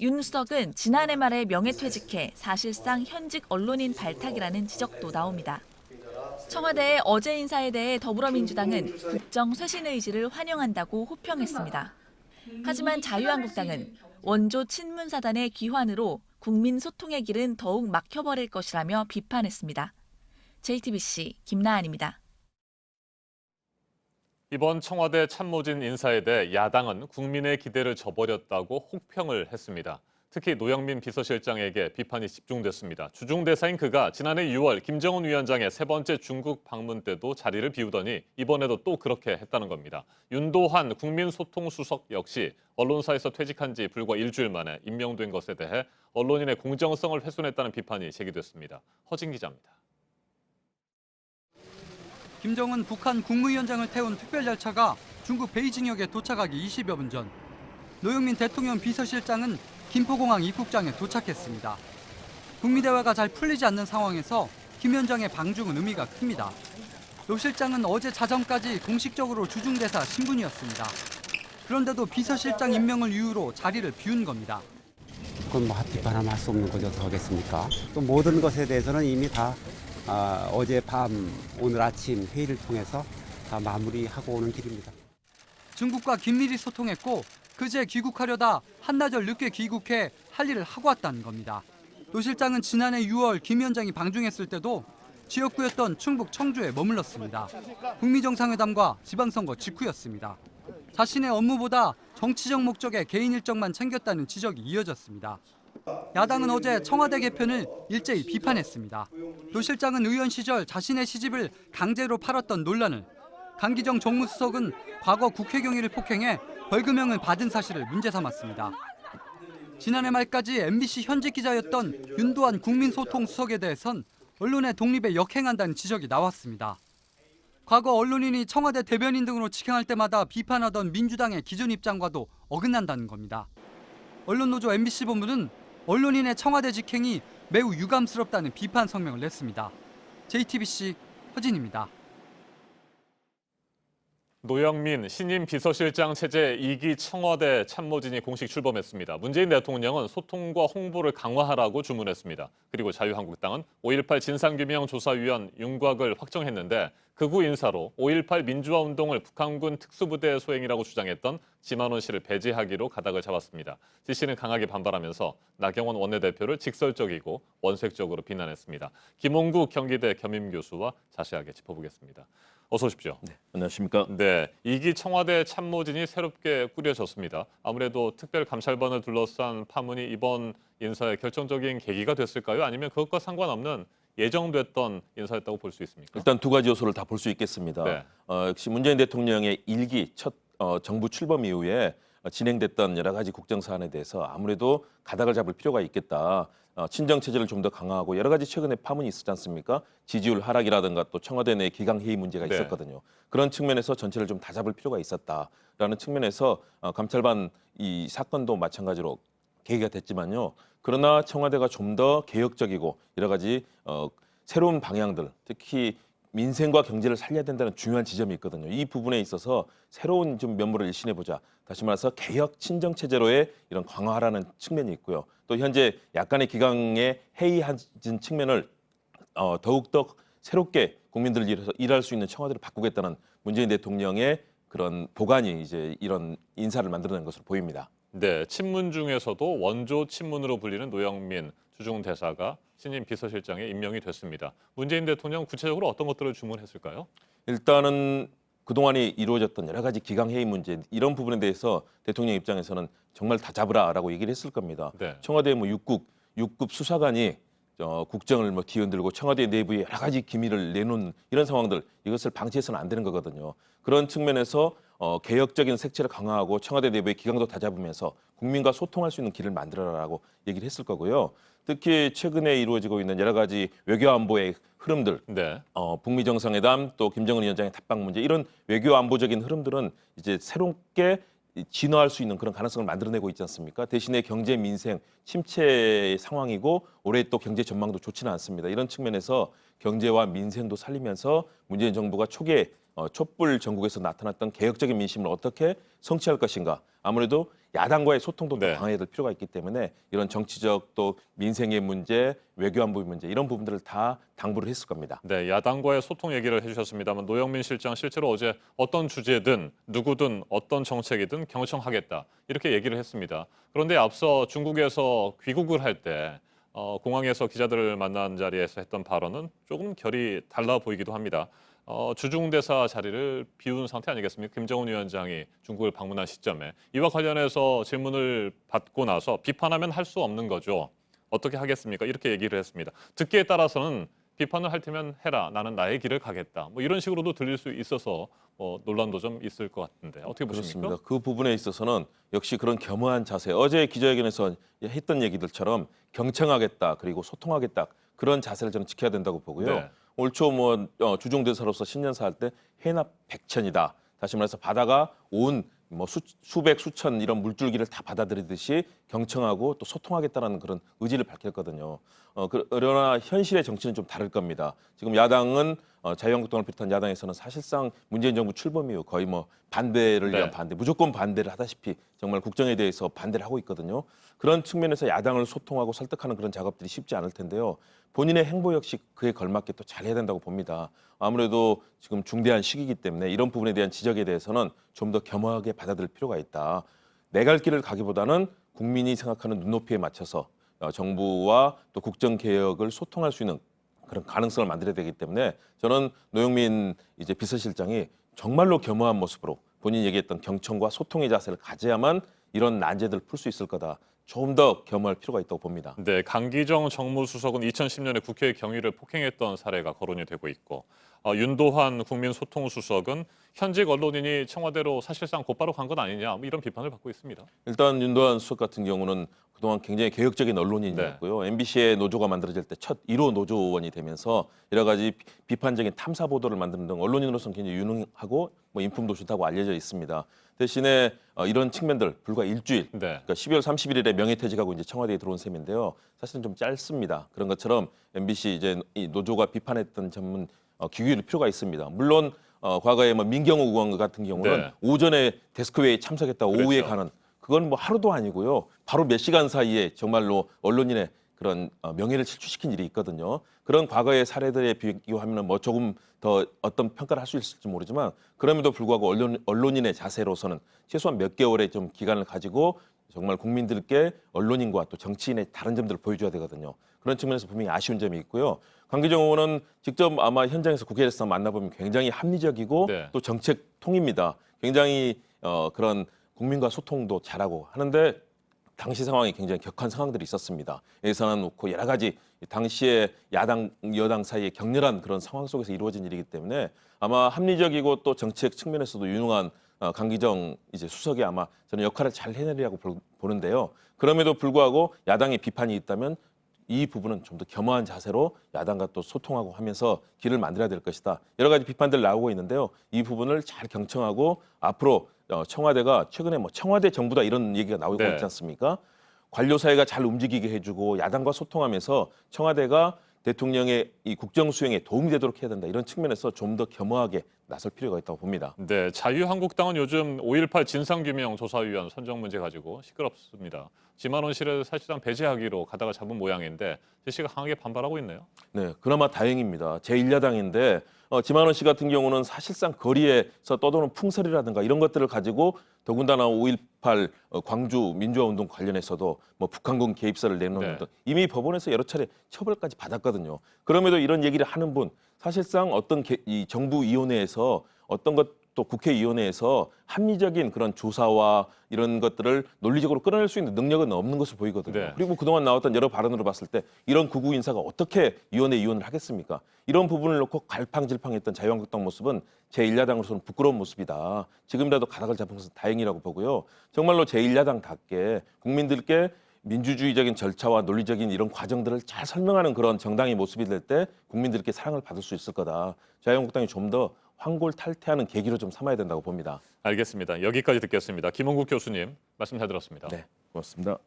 윤 수석은 지난해 말에 명예퇴직해 사실상 현직 언론인 발탁이라는 지적도 나옵니다. 청와대의 어제 인사에 대해 더불어민주당은 국정 쇄신 의지를 환영한다고 호평했습니다. 하지만 자유한국당은 원조 친문사단의 귀환으로 국민 소통의 길은 더욱 막혀버릴 것이라며 비판했습니다. JTBC 김나은입니다. 이번 청와대 참모진 인사에 대해 야당은 국민의 기대를 저버렸다고 혹평을 했습니다. 특히 노영민 비서실장에게 비판이 집중됐습니다. 주중대사인 그가 지난해 6월 김정은 위원장의 세 번째 중국 방문 때도 자리를 비우더니 이번에도 또 그렇게 했다는 겁니다. 윤도한 국민소통수석 역시 언론사에서 퇴직한 지 불과 일주일 만에 임명된 것에 대해 언론인의 공정성을 훼손했다는 비판이 제기됐습니다. 허진 기자입니다. 김정은 북한 국무위원장을 태운 특별 열차가 중국 베이징역에 도착하기 20여 분 전 노영민 대통령 비서실장은 김포공항 입국장에 도착했습니다. 북미 대화가 잘 풀리지 않는 상황에서 김 위원장의 방중은 의미가 큽니다. 노 실장은 어제 자정까지 공식적으로 주중대사 신분이었습니다. 그런데도 비서실장 임명을 이유로 자리를 비운 겁니다. 그건 뭐 비판하면 할 수 없는 거죠. 더 하겠습니까? 또 모든 것에 대해서는 이미 다 어젯밤 오늘 아침 회의를 통해서 다 마무리하고 오는 길입니다. 중국과 긴밀히 소통했고 그제 귀국하려다 한나절 늦게 귀국해 할 일을 하고 왔다는 겁니다. 노 실장은 지난해 6월 김 위원장이 방중했을 때도 지역구였던 충북 청주에 머물렀습니다. 북미 정상회담과 지방선거 직후였습니다. 자신의 업무보다 정치적 목적의 개인 일정만 챙겼다는 지적이 이어졌습니다. 야당은 어제 청와대 개편을 일제히 비판했습니다. 노 실장은 의원 시절 자신의 시집을 강제로 팔았던 논란을, 강기정 정무수석은 과거 국회 경위를 폭행해 벌금형을 받은 사실을 문제 삼았습니다. 지난해 말까지 MBC 현직 기자였던 윤도한 국민소통수석에 대해선 언론의 독립에 역행한다는 지적이 나왔습니다. 과거 언론인이 청와대 대변인 등으로 직행할 때마다 비판하던 민주당의 기존 입장과도 어긋난다는 겁니다. 언론노조 MBC 본부는 언론인의 청와대 직행이 매우 유감스럽다는 비판 성명을 냈습니다. JTBC 허진입니다. 노영민 신임 비서실장 체제 2기 청와대 참모진이 공식 출범했습니다. 문재인 대통령은 소통과 홍보를 강화하라고 주문했습니다. 그리고 자유한국당은 5.18 진상규명조사위원 윤곽을 확정했는데 극우 인사로 5.18 민주화운동을 북한군 특수부대 소행이라고 주장했던 지만원 씨를 배제하기로 가닥을 잡았습니다. 지 씨는 강하게 반발하면서 나경원 원내대표를 직설적이고 원색적으로 비난했습니다. 김홍구 경기대 겸임교수와 자세하게 짚어보겠습니다. 어서 오십시오. 네, 안녕하십니까? 네, 2기 청와대 참모진이 새롭게 꾸려졌습니다. 아무래도 특별감찰반을 둘러싼 파문이 이번 인사의 결정적인 계기가 됐을까요? 아니면 그것과 상관없는 예정됐던 인사였다고 볼 수 있습니까? 일단 두 가지 요소를 다 볼 수 있겠습니다. 네. 역시 문재인 대통령의 1기 첫 정부 출범 이후에 진행됐던 여러 가지 국정 사안에 대해서 아무래도 가닥을 잡을 필요가 있겠다. 친정 체제를 좀 더 강화하고 여러 가지 최근에 파문이 있었지 않습니까? 지지율 하락이라든가 또 청와대 내 기강 회의 문제가 네. 있었거든요. 그런 측면에서 전체를 좀 다잡을 필요가 있었다라는 측면에서 감찰반 이 사건도 마찬가지로 계기가 됐지만요. 그러나 청와대가 좀 더 개혁적이고 여러 가지 새로운 방향들, 특히 민생과 경제를 살려야 된다는 중요한 지점이 있거든요. 이 부분에 있어서 새로운 좀 면모를 일신해보자. 다시 말해서 개혁 친정 체제로의 이런 강화라는 측면이 있고요. 또 현재 약간의 기강에 해이한 측면을 더욱더 새롭게 국민들을 위해서 일할 수 있는 청와대를 바꾸겠다는 문재인 대통령의 그런 보관이 이제 이런 인사를 만들어낸 것으로 보입니다. 네, 친문 중에서도 원조 친문으로 불리는 노영민 주중 대사가 신임 비서실장에 임명이 됐습니다. 문재인 대통령 구체적으로 어떤 것들을 주문했을까요? 일단은 그동안에 이루어졌던 여러 가지 기강회의 문제 이런 부분에 대해서 대통령 입장에서는 정말 다 잡으라라고 얘기를 했을 겁니다. 네. 청와대 뭐 6급 수사관이 국정을 뭐 뒤흔들고 청와대 내부에 여러 가지 기밀을 내놓는 이런 상황들 이것을 방치해서는 안 되는 거거든요. 그런 측면에서 개혁적인 색채를 강화하고 청와대 내부의 기강도 다잡으면서 국민과 소통할 수 있는 길을 만들어라라고 얘기를 했을 거고요. 특히 최근에 이루어지고 있는 여러 가지 외교 안보의 흐름들, 네. 북미 정상회담 또 김정은 위원장의 답방 문제 이런 외교 안보적인 흐름들은 이제 새롭게 진화할 수 있는 그런 가능성을 만들어내고 있지 않습니까? 대신에 경제 민생 침체 상황이고 올해 또 경제 전망도 좋지는 않습니다. 이런 측면에서 경제와 민생도 살리면서 문재인 정부가 초기에 촛불 전국에서 나타났던 개혁적인 민심을 어떻게 성취할 것인가. 아무래도 야당과의 소통도 더 강화해야 될 필요가 있기 때문에 이런 정치적 또 민생의 문제, 외교안보의 문제 이런 부분들을 다 당부를 했을 겁니다. 네, 야당과의 소통 얘기를 해주셨습니다만 노영민 실장 실제로 어제 어떤 주제든 누구든 어떤 정책이든 경청하겠다 이렇게 얘기를 했습니다. 그런데 앞서 중국에서 귀국을 할 때 공항에서 기자들을 만난 자리에서 했던 발언은 조금 결이 달라 보이기도 합니다. 주중대사 자리를 비운 상태 아니겠습니까? 김정은 위원장이 중국을 방문한 시점에 이와 관련해서 질문을 받고 나서 비판하면 할 수 없는 거죠. 어떻게 하겠습니까? 이렇게 얘기를 했습니다. 듣기에 따라서는 비판을 할 테면 해라. 나는 나의 길을 가겠다. 뭐 이런 식으로도 들릴 수 있어서 논란도 좀 있을 것 같은데 어떻게 보십니까? 그렇습니다. 그 부분에 있어서는 역시 그런 겸허한 자세. 어제 기자회견에서 했던 얘기들처럼 경청하겠다 그리고 소통하겠다 그런 자세를 저는 지켜야 된다고 보고요. 네. 올 초 주중대사로서 신년사 할 때 해나 백천이다. 다시 말해서 바다가 온 수백 수천 이런 물줄기를 다 받아들이듯이 경청하고 또 소통하겠다는 그런 의지를 밝혔거든요. 그러나 현실의 정치는 좀 다를 겁니다. 지금 야당은 자유한국당을 비롯한 야당에서는 사실상 문재인 정부 출범 이후 거의 반대를 위한 반대, 무조건 반대를 하다시피 정말 국정에 대해서 반대를 하고 있거든요. 그런 측면에서 야당을 소통하고 설득하는 그런 작업들이 쉽지 않을 텐데요. 본인의 행보 역시 그에 걸맞게 또 잘해야 된다고 봅니다. 아무래도 지금 중대한 시기이기 때문에 이런 부분에 대한 지적에 대해서는 좀 더 겸허하게 받아들일 필요가 있다. 내 갈 길을 가기보다는 국민이 생각하는 눈높이에 맞춰서 정부와 또 국정개혁을 소통할 수 있는 그런 가능성을 만들어야 되기 때문에 저는 노영민 비서실장이 정말로 겸허한 모습으로 본인이 얘기했던 경청과 소통의 자세를 가져야만 이런 난제들을 풀 수 있을 거다. 좀 더 겸허할 필요가 있다고 봅니다. 네, 강기정 정무수석은 2010년에 국회의 경위를 폭행했던 사례가 거론이 되고 있고 윤도환 국민소통수석은 현직 언론인이 청와대로 사실상 곧바로 간 건 아니냐 이런 비판을 받고 있습니다. 일단 윤도환 수석 같은 경우는 그동안 굉장히 개혁적인 언론인이었고요. MBC의 노조가 만들어질 때 첫 1호 노조원이 되면서 여러 가지 비판적인 탐사 보도를 만드는 등 언론인으로서는 굉장히 유능하고 인품도 좋다고 알려져 있습니다. 대신에 이런 측면들 불과 일주일, 그러니까 12월 31일에 명예퇴직하고 이제 청와대에 들어온 셈인데요. 사실은 좀 짧습니다. 그런 것처럼 MBC 이 노조가 비판했던 점은 귀 기울일 필요가 있습니다. 물론 과거에 민경호 의원 같은 경우는 오전에 데스크회의에 참석했다 오후에 가는 그건 하루도 아니고요. 바로 몇 시간 사이에 정말로 언론인의 그런 명예를 실추시킨 일이 있거든요. 그런 과거의 사례들에 비교하면 조금 더 어떤 평가를 할 수 있을지 모르지만 그럼에도 불구하고 언론인의 자세로서는 최소한 몇 개월의 좀 기간을 가지고 정말 국민들께 언론인과 또 정치인의 다른 점들을 보여줘야 되거든요. 그런 측면에서 분명히 아쉬운 점이 있고요. 강기정 의원은 직접 아마 현장에서 국회에서 만나보면 굉장히 합리적이고 또 정책통입니다. 굉장히 그런 국민과 소통도 잘하고 하는데 당시 상황이 굉장히 격한 상황들이 있었습니다. 예산안 놓고 여러 가지 당시에 야당, 여당 사이에 격렬한 그런 상황 속에서 이루어진 일이기 때문에 아마 합리적이고 또 정책 측면에서도 유능한 강기정 수석이 아마 저는 역할을 잘 해내리라고 보는데요. 그럼에도 불구하고 야당의 비판이 있다면 이 부분은 좀 더 겸허한 자세로 야당과 또 소통하고 하면서 길을 만들어야 될 것이다. 여러 가지 비판들 나오고 있는데요. 이 부분을 잘 경청하고 앞으로 청와대가 최근에 청와대 정부다 이런 얘기가 나오고 있지 않습니까? 관료 사회가 잘 움직이게 해주고 야당과 소통하면서 청와대가 대통령의 이 국정 수행에 도움이 되도록 해야 된다. 이런 측면에서 좀 더 겸허하게 나설 필요가 있다고 봅니다. 네, 자유한국당은 요즘 5.18 진상규명 조사위원 선정 문제 가지고 시끄럽습니다. 지만원 씨를 사실상 배제하기로 가다가 잡은 모양인데 제시가 강하게 반발하고 있네요. 네, 그나마 다행입니다. 제1야당인데 지만원 씨 같은 경우는 사실상 거리에서 떠도는 풍설이라든가 이런 것들을 가지고 더군다나 5.18 광주 민주화운동 관련해서도 북한군 개입설을 내놓는 등 이미 법원에서 여러 차례 처벌까지 받았거든요. 그럼에도 이런 얘기를 하는 분 사실상 어떤 이 정부위원회에서 어떤 것 또 국회의원회에서 합리적인 그런 조사와 이런 것들을 논리적으로 끌어낼 수 있는 능력은 없는 것으로 보이거든요. 네. 그리고 그동안 나왔던 여러 발언으로 봤을 때 이런 극우 인사가 어떻게 위원회 의원을 하겠습니까? 이런 부분을 놓고 갈팡질팡했던 자유한국당 모습은 제1야당으로서는 부끄러운 모습이다. 지금이라도 가닥을 잡은 것은 다행이라고 보고요. 정말로 제1야당답게 국민들께 민주주의적인 절차와 논리적인 이런 과정들을 잘 설명하는 그런 정당의 모습이 될 때 국민들께 사랑을 받을 수 있을 거다. 자유한국당이 좀 더 환골탈퇴하는 계기로 좀 삼아야 된다고 봅니다. 알겠습니다. 여기까지 듣겠습니다. 김원국 교수님 말씀 잘 들었습니다. 네, 고맙습니다.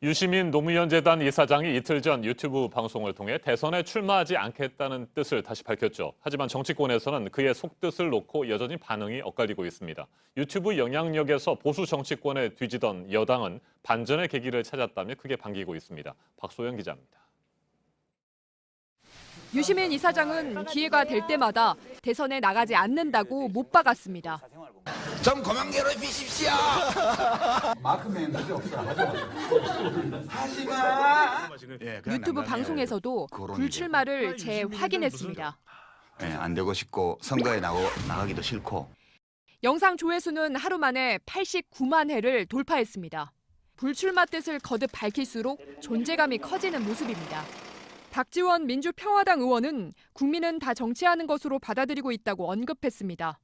유시민 노무현 재단 이사장이 이틀 전 유튜브 방송을 통해 대선에 출마하지 않겠다는 뜻을 다시 밝혔죠. 하지만 정치권에서는 그의 속뜻을 놓고 여전히 반응이 엇갈리고 있습니다. 유튜브 영향력에서 보수 정치권에 뒤지던 여당은 반전의 계기를 찾았다며 크게 반기고 있습니다. 박소영 기자입니다. 유시민 이사장은 기회가 될 때마다 대선에 나가지 않는다고 못 박았습니다. 좀 그만 괴롭히십시오. 마크맨 문제 없어. 하지마. 유튜브 방송에서도 불출마를 재확인했습니다. 안 되고 싶고 선거에 나가기도 싫고. 영상 조회수는 하루 만에 89만 회를 돌파했습니다. 불출마 뜻을 거듭 밝힐수록 존재감이 커지는 모습입니다. 박지원 민주평화당 의원은 국민은 다 정치하는 것으로 받아들이고 있다고 언급했습니다.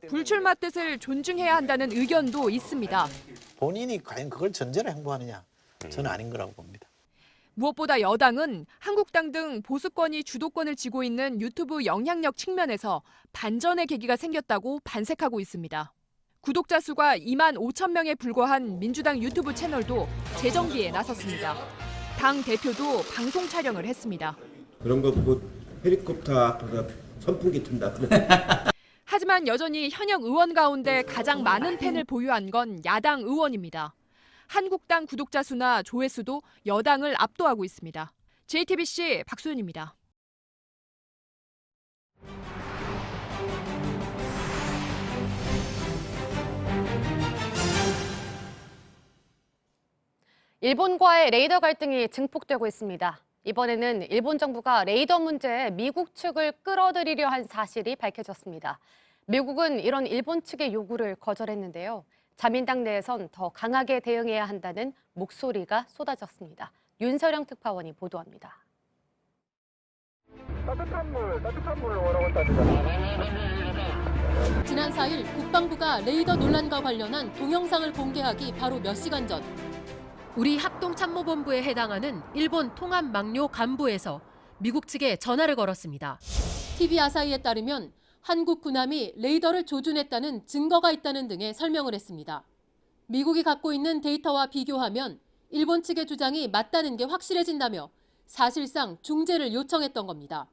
불출마 뜻을 존중해야 한다는 의견도 있습니다. 본인이 과연 그걸 전제로 행보하느냐? 저는 아닌 거라고 봅니다. 무엇보다 여당은 한국당 등 보수권이 주도권을 쥐고 있는 유튜브 영향력 측면에서 반전의 계기가 생겼다고 반색하고 있습니다. 구독자 수가 2만 5천 명에 불과한 민주당 유튜브 채널도 재정비에 나섰습니다. 당 대표도 방송 촬영을 했습니다. 그런 거 보고 헬리콥터 앞에서 선풍기 튼다. 하지만 여전히 현역 의원 가운데 가장 많은 팬을 보유한 건 야당 의원입니다. 한국당 구독자 수나 조회수도 여당을 압도하고 있습니다. JTBC 박소연입니다. 일본과의 레이더 갈등이 증폭되고 있습니다. 이번에는 일본 정부가 레이더 문제에 미국 측을 끌어들이려 한 사실이 밝혀졌습니다. 미국은 이런 일본 측의 요구를 거절했는데요. 자민당 내에선 더 강하게 대응해야 한다는 목소리가 쏟아졌습니다. 윤서령 특파원이 보도합니다. 따뜻한 물 오라고 따뜻한. 지난 4일 국방부가 레이더 논란과 관련한 동영상을 공개하기 바로 몇 시간 전 우리 합동참모본부에 해당하는 일본 통합망료 간부에서 미국 측에 전화를 걸었습니다. TV 아사히에 따르면 한국 군함이 레이더를 조준했다는 증거가 있다는 등의 설명을 했습니다. 미국이 갖고 있는 데이터와 비교하면 일본 측의 주장이 맞다는 게 확실해진다며 사실상 중재를 요청했던 겁니다.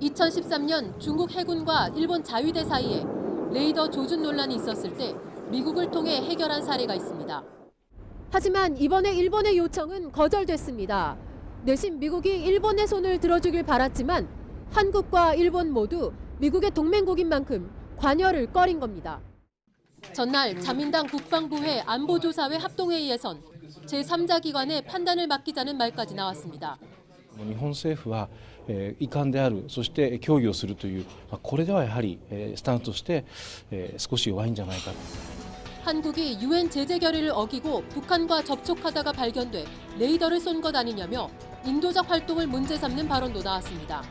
2013년 중국 해군과 일본 자위대 사이에 레이더 조준 논란이 있었을 때 미국을 통해 해결한 사례가 있습니다. 하지만 이번에 일본의 요청은 거절됐습니다. 내심 미국이 일본의 손을 들어주길 바랐지만 한국과 일본 모두 미국의 동맹국인 만큼 관여를 꺼린 겁니다. 전날 자민당 국방부회 안보조사회 합동회의에선 제3자 기관의 판단을 맡기자는 말까지 나왔습니다. 日本政府は遺憾である、そして協議をするという、これではやはりスタンスとして少し弱いんじゃないか。 한국이 유엔 제재 결의를 어기고 북한과 접촉하다가 발견돼 레이더를 쏜 것 아니냐며 인도적 활동을 문제 삼는 발언도 나왔습니다.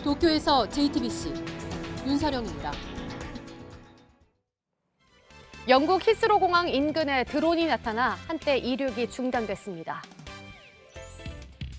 도쿄에서 JTBC 윤서령입니다. 영국 히스로 공항 인근에 드론이 나타나 한때 이륙이 중단됐습니다.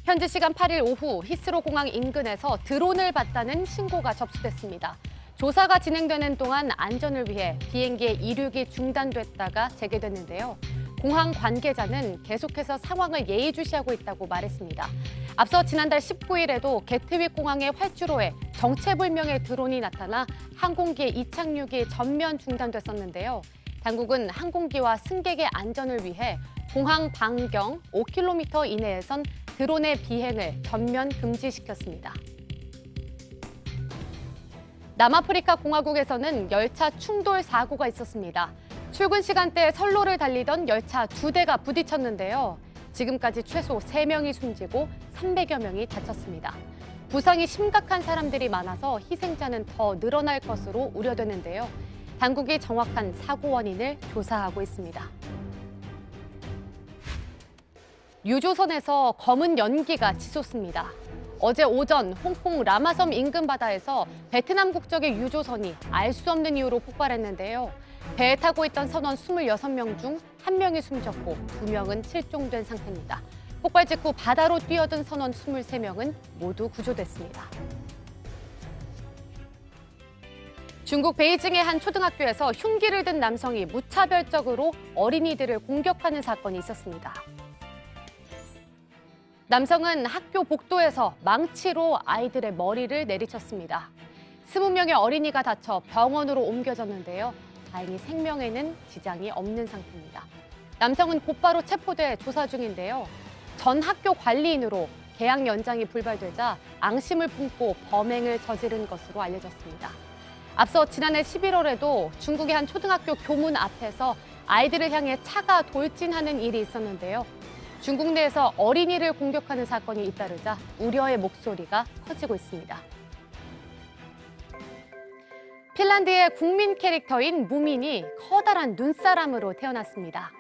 현지 시간 8일 오후 히스로 공항 인근에서 드론을 봤다는 신고가 접수됐습니다. 조사가 진행되는 동안 안전을 위해 비행기의 이륙이 중단됐다가 재개됐는데요. 공항 관계자는 계속해서 상황을 예의주시하고 있다고 말했습니다. 앞서 지난달 19일에도 게트윅 공항의 활주로에 정체불명의 드론이 나타나 항공기의 이착륙이 전면 중단됐었는데요. 당국은 항공기와 승객의 안전을 위해 공항 반경 5km 이내에선 드론의 비행을 전면 금지시켰습니다. 남아프리카 공화국에서는 열차 충돌 사고가 있었습니다. 출근 시간대 선로를 달리던 열차 2대가 부딪혔는데요. 지금까지 최소 3명이 숨지고 300여 명이 다쳤습니다. 부상이 심각한 사람들이 많아서 희생자는 더 늘어날 것으로 우려되는데요. 당국이 정확한 사고 원인을 조사하고 있습니다. 유조선에서 검은 연기가 치솟습니다. 어제 오전 홍콩 라마섬 인근 바다에서 베트남 국적의 유조선이 알 수 없는 이유로 폭발했는데요. 배에 타고 있던 선원 26명 중 1명이 숨졌고 2명은 실종된 상태입니다. 폭발 직후 바다로 뛰어든 선원 23명은 모두 구조됐습니다. 중국 베이징의 한 초등학교에서 흉기를 든 남성이 무차별적으로 어린이들을 공격하는 사건이 있었습니다. 남성은 학교 복도에서 망치로 아이들의 머리를 내리쳤습니다. 20명의 어린이가 다쳐 병원으로 옮겨졌는데요. 다행히 생명에는 지장이 없는 상태입니다. 남성은 곧바로 체포돼 조사 중인데요. 전 학교 관리인으로 개학 연장이 불발되자 앙심을 품고 범행을 저지른 것으로 알려졌습니다. 앞서 지난해 11월에도 중국의 한 초등학교 교문 앞에서 아이들을 향해 차가 돌진하는 일이 있었는데요. 중국 내에서 어린이를 공격하는 사건이 잇따르자 우려의 목소리가 커지고 있습니다. 핀란드의 국민 캐릭터인 무민이 커다란 눈사람으로 태어났습니다.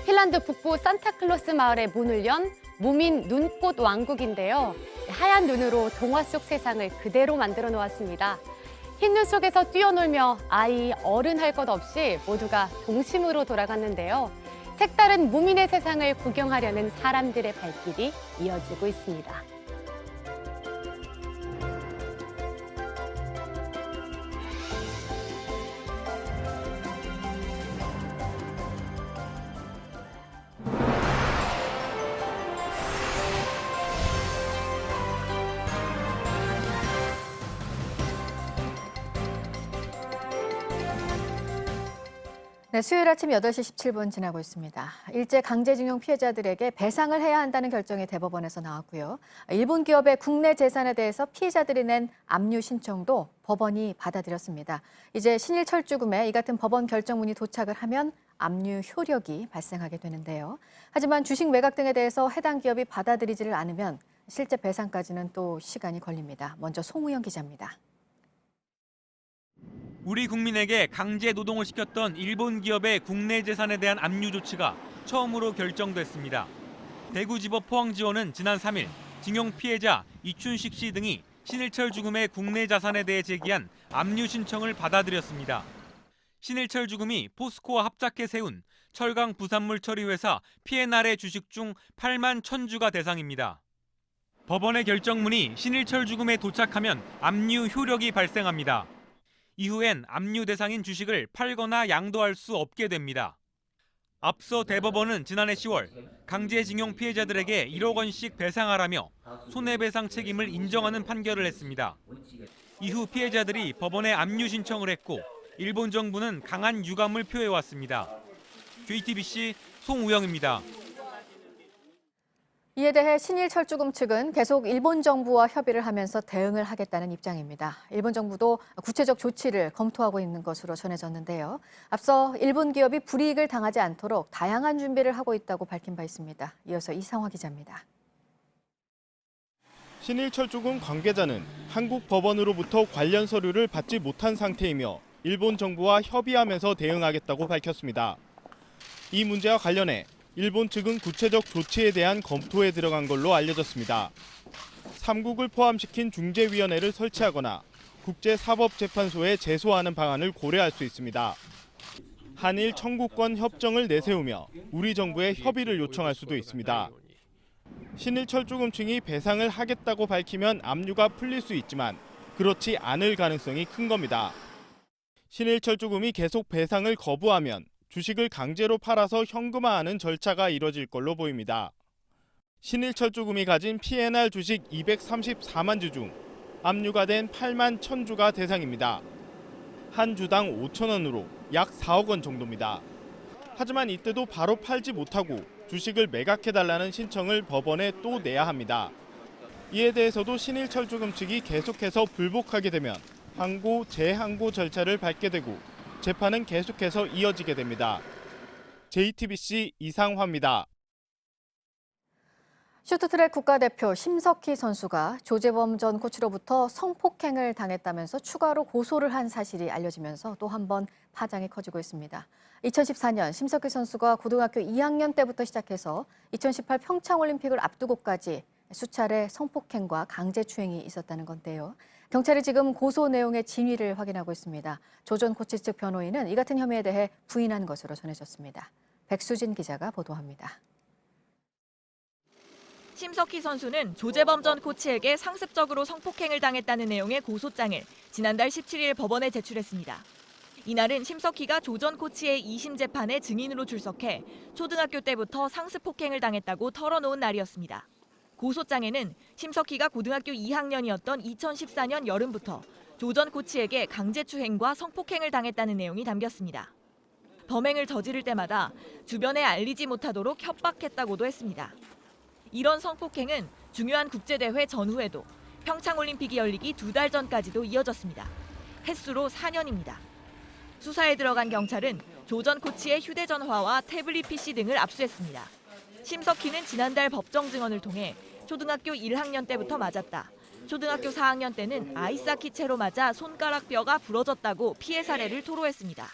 핀란드 북부 산타클로스 마을에 문을 연 무민 눈꽃 왕국인데요. 하얀 눈으로 동화 속 세상을 그대로 만들어 놓았습니다. 흰 눈 속에서 뛰어놀며 아이, 어른 할 것 없이 모두가 동심으로 돌아갔는데요. 색다른 무민의 세상을 구경하려는 사람들의 발길이 이어지고 있습니다. 네, 수요일 아침 8시 17분 지나고 있습니다. 일제 강제징용 피해자들에게 배상을 해야 한다는 결정이 대법원에서 나왔고요. 일본 기업의 국내 재산에 대해서 피해자들이 낸 압류 신청도 법원이 받아들였습니다. 이제 신일철주금에 이 같은 법원 결정문이 도착을 하면 압류 효력이 발생하게 되는데요. 하지만 주식 매각 등에 대해서 해당 기업이 받아들이지를 않으면 실제 배상까지는 또 시간이 걸립니다. 먼저 송우영 기자입니다. 우리 국민에게 강제 노동을 시켰던 일본 기업의 국내 재산에 대한 압류 조치가 처음으로 결정됐습니다. 대구지법 포항지원은 지난 3일 징용 피해자 이춘식 씨 등이 신일철 주금의 국내 자산에 대해 제기한 압류 신청을 받아들였습니다. 신일철 주금이 포스코와 합작해 세운 철강 부산물 처리 회사 P&R의 주식 중 8만 1,000주가 대상입니다. 법원의 결정문이 신일철 주금에 도착하면 압류 효력이 발생합니다. 이후엔 압류 대상인 주식을 팔거나 양도할 수 없게 됩니다. 앞서 대법원은 지난해 10월 강제징용 피해자들에게 1억 원씩 배상하라며 손해배상 책임을 인정하는 판결을 했습니다. 이후 피해자들이 법원에 압류 신청을 했고 일본 정부는 강한 유감을 표해왔습니다. JTBC 송우영입니다. 이에 대해 신일철주금 측은 계속 일본 정부와 협의를 하면서 대응을 하겠다는 입장입니다. 일본 정부도 구체적 조치를 검토하고 있는 것으로 전해졌는데요. 앞서 일본 기업이 불이익을 당하지 않도록 다양한 준비를 하고 있다고 밝힌 바 있습니다. 이어서 이상화 기자입니다. 신일철주금 관계자는 한국 법원으로부터 관련 서류를 받지 못한 상태이며 일본 정부와 협의하면서 대응하겠다고 밝혔습니다. 이 문제와 관련해 일본 측은 구체적 조치에 대한 검토에 들어간 걸로 알려졌습니다. 3국을 포함시킨 중재위원회를 설치하거나 국제사법재판소에 제소하는 방안을 고려할 수 있습니다. 한일 청구권 협정을 내세우며 우리 정부에 협의를 요청할 수도 있습니다. 신일철주금 측이 배상을 하겠다고 밝히면 압류가 풀릴 수 있지만 그렇지 않을 가능성이 큰 겁니다. 신일철주금이 계속 배상을 거부하면 주식을 강제로 팔아서 현금화하는 절차가 이뤄질 걸로 보입니다. 신일철주금이 가진 P&R 주식 234만 주 중 압류가 된 8만 1,000주가 대상입니다. 한 주당 5천 원으로 약 4억 원 정도입니다. 하지만 이때도 바로 팔지 못하고 주식을 매각해달라는 신청을 법원에 또 내야 합니다. 이에 대해서도 신일철주금 측이 계속해서 불복하게 되면 항고, 재항고 절차를 밟게 되고 재판은 계속해서 이어지게 됩니다. JTBC 이상화입니다. 쇼트트랙 국가대표 심석희 선수가 조재범 전 코치로부터 성폭행을 당했다면서 추가로 고소를 한 사실이 알려지면서 또 한 번 파장이 커지고 있습니다. 2014년 심석희 선수가 고등학교 2학년 때부터 시작해서 2018 평창올림픽을 앞두고까지 수차례 성폭행과 강제추행이 있었다는 건데요. 경찰이 지금 고소 내용의 진위를 확인하고 있습니다. 조 전 코치 측 변호인은 이 같은 혐의에 대해 부인한 것으로 전해졌습니다. 백수진 기자가 보도합니다. 심석희 선수는 조재범 전 코치에게 상습적으로 성폭행을 당했다는 내용의 고소장을 지난달 17일 법원에 제출했습니다. 이날은 심석희가 조 전 코치의 2심 재판에 증인으로 출석해 초등학교 때부터 상습 폭행을 당했다고 털어놓은 날이었습니다. 고소장에는 심석희가 고등학교 2학년이었던 2014년 여름부터 조 전 코치에게 강제추행과 성폭행을 당했다는 내용이 담겼습니다. 범행을 저지를 때마다 주변에 알리지 못하도록 협박했다고도 했습니다. 이런 성폭행은 중요한 국제대회 전후에도 평창올림픽이 열리기 2달 전까지도 이어졌습니다. 횟수로 4년입니다. 수사에 들어간 경찰은 조 전 코치의 휴대전화와 태블릿 PC 등을 압수했습니다. 심석희는 지난달 법정 증언을 통해 초등학교 1학년 때부터 맞았다. 초등학교 4학년 때는 아이스하키 채로 맞아 손가락 뼈가 부러졌다고 피해 사례를 토로했습니다.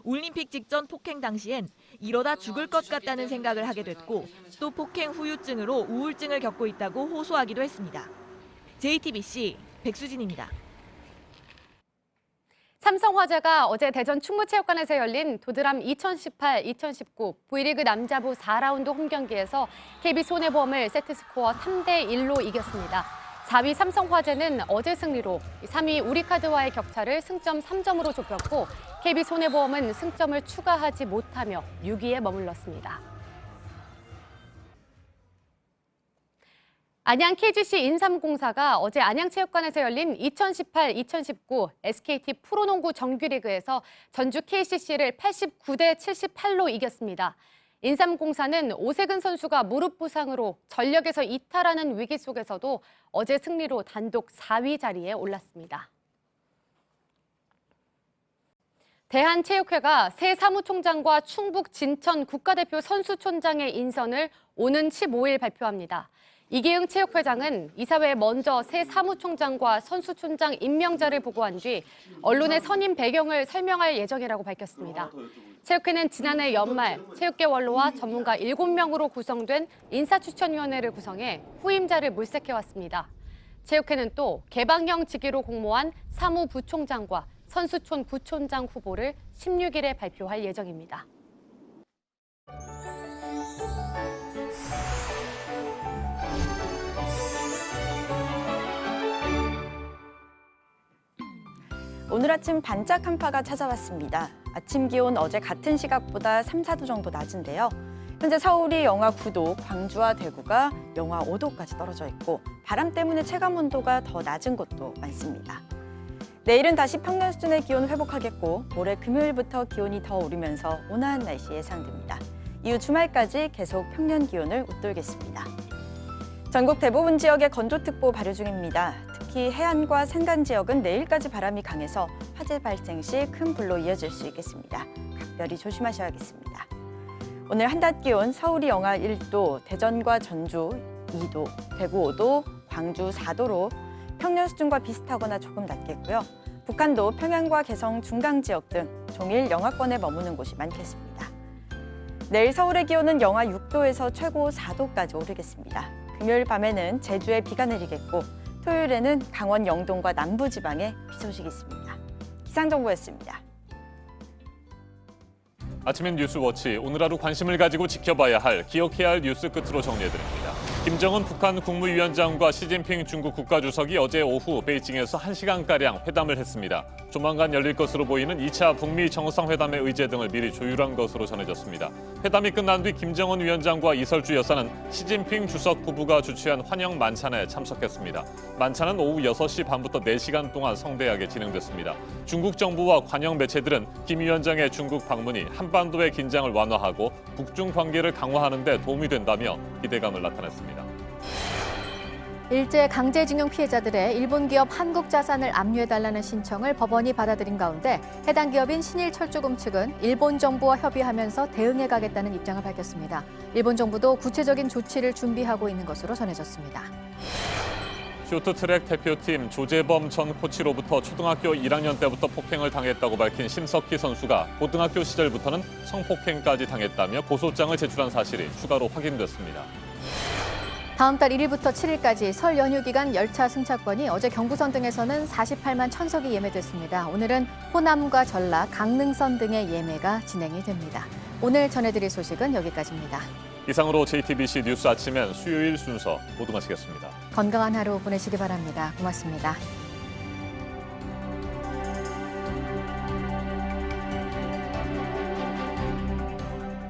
올림픽 직전 폭행 당시엔 이러다 죽을 것 같다는 생각을 하게 됐고 또 폭행 후유증으로 우울증을 겪고 있다고 호소하기도 했습니다. JTBC 백수진입니다. 삼성화재가 어제 대전 충무체육관에서 열린 도드람 2018-2019 V리그 남자부 4라운드 홈경기에서 KB손해보험을 세트스코어 3대1로 이겼습니다. 4위 삼성화재는 어제 승리로 3위 우리카드와의 격차를 승점 3점으로 좁혔고 KB손해보험은 승점을 추가하지 못하며 6위에 머물렀습니다. 안양 KGC 인삼공사가 어제 안양체육관에서 열린 2018-2019 SKT 프로농구 정규리그에서 전주 KCC를 89대 78로 이겼습니다. 인삼공사는 오세근 선수가 무릎 부상으로 전력에서 이탈하는 위기 속에서도 어제 승리로 단독 4위 자리에 올랐습니다. 대한체육회가 새 사무총장과 충북 진천 국가대표 선수촌장의 인선을 오는 15일 발표합니다. 이기흥 체육회장은 이사회에 먼저 새 사무총장과 선수촌장 임명자를 보고한 뒤 언론의 선임 배경을 설명할 예정이라고 밝혔습니다. 체육회는 지난해 연말 체육계 원로와 전문가 7명으로 구성된 인사추천위원회를 구성해 후임자를 물색해왔습니다. 체육회는 또 개방형 직위로 공모한 사무부총장과 선수촌 부총장 후보를 16일에 발표할 예정입니다. 오늘 아침 반짝 한파가 찾아왔습니다. 아침 기온 어제 같은 시각보다 3, 4도 정도 낮은데요. 현재 서울이 영하 9도, 광주와 대구가 영하 5도까지 떨어져 있고 바람 때문에 체감 온도가 더 낮은 곳도 많습니다. 내일은 다시 평년 수준의 기온 회복하겠고 모레 금요일부터 기온이 더 오르면서 온화한 날씨 예상됩니다. 이후 주말까지 계속 평년 기온을 웃돌겠습니다. 전국 대부분 지역에 건조특보 발효 중입니다. 특히 해안과 산간 지역은 내일까지 바람이 강해서 화재 발생 시 큰 불로 이어질 수 있겠습니다. 각별히 조심하셔야겠습니다. 오늘 한낮 기온 서울이 영하 1도, 대전과 전주 2도, 대구 5도, 광주 4도로 평년 수준과 비슷하거나 조금 낮겠고요. 북한도 평양과 개성 중강 지역 등 종일 영하권에 머무는 곳이 많겠습니다. 내일 서울의 기온은 영하 6도에서 최고 4도까지 오르겠습니다. 금요일 밤에는 제주에 비가 내리겠고 토요일에는 강원 영동과 남부지방에 비 소식이 있습니다. 기상정보였습니다. 아침엔 뉴스워치, 오늘 하루 관심을 가지고 지켜봐야 할, 기억해야 할 뉴스 끝으로 정리해드립니다. 김정은 북한 국무위원장과 시진핑 중국 국가주석이 어제 오후 베이징에서 1시간가량 회담을 했습니다. 조만간 열릴 것으로 보이는 2차 북미 정상회담의 의제 등을 미리 조율한 것으로 전해졌습니다. 회담이 끝난 뒤 김정은 위원장과 이설주 여사는 시진핑 주석 부부가 주최한 환영 만찬에 참석했습니다. 만찬은 오후 6시 반부터 4시간 동안 성대하게 진행됐습니다. 중국 정부와 관영 매체들은 김 위원장의 중국 방문이 한반도의 긴장을 완화하고 북중 관계를 강화하는 데 도움이 된다며 기대감을 나타냈습니다. 일제 강제징용 피해자들의 일본 기업 한국자산을 압류해달라는 신청을 법원이 받아들인 가운데 해당 기업인 신일철조금 측은 일본 정부와 협의하면서 대응해가겠다는 입장을 밝혔습니다. 일본 정부도 구체적인 조치를 준비하고 있는 것으로 전해졌습니다. 쇼트트랙 대표팀 조재범 전 코치로부터 초등학교 1학년 때부터 폭행을 당했다고 밝힌 심석희 선수가 고등학교 시절부터는 성폭행까지 당했다며 고소장을 제출한 사실이 추가로 확인됐습니다. 다음 달 1일부터 7일까지 설 연휴 기간 열차 승차권이 어제 경부선 등에서는 48만 1000석이 예매됐습니다. 오늘은 호남과 전라, 강릉선 등의 예매가 진행이 됩니다. 오늘 전해드릴 소식은 여기까지입니다. 이상으로 JTBC 뉴스 아침엔 수요일 순서 모두 마치겠습니다. 건강한 하루 보내시기 바랍니다. 고맙습니다.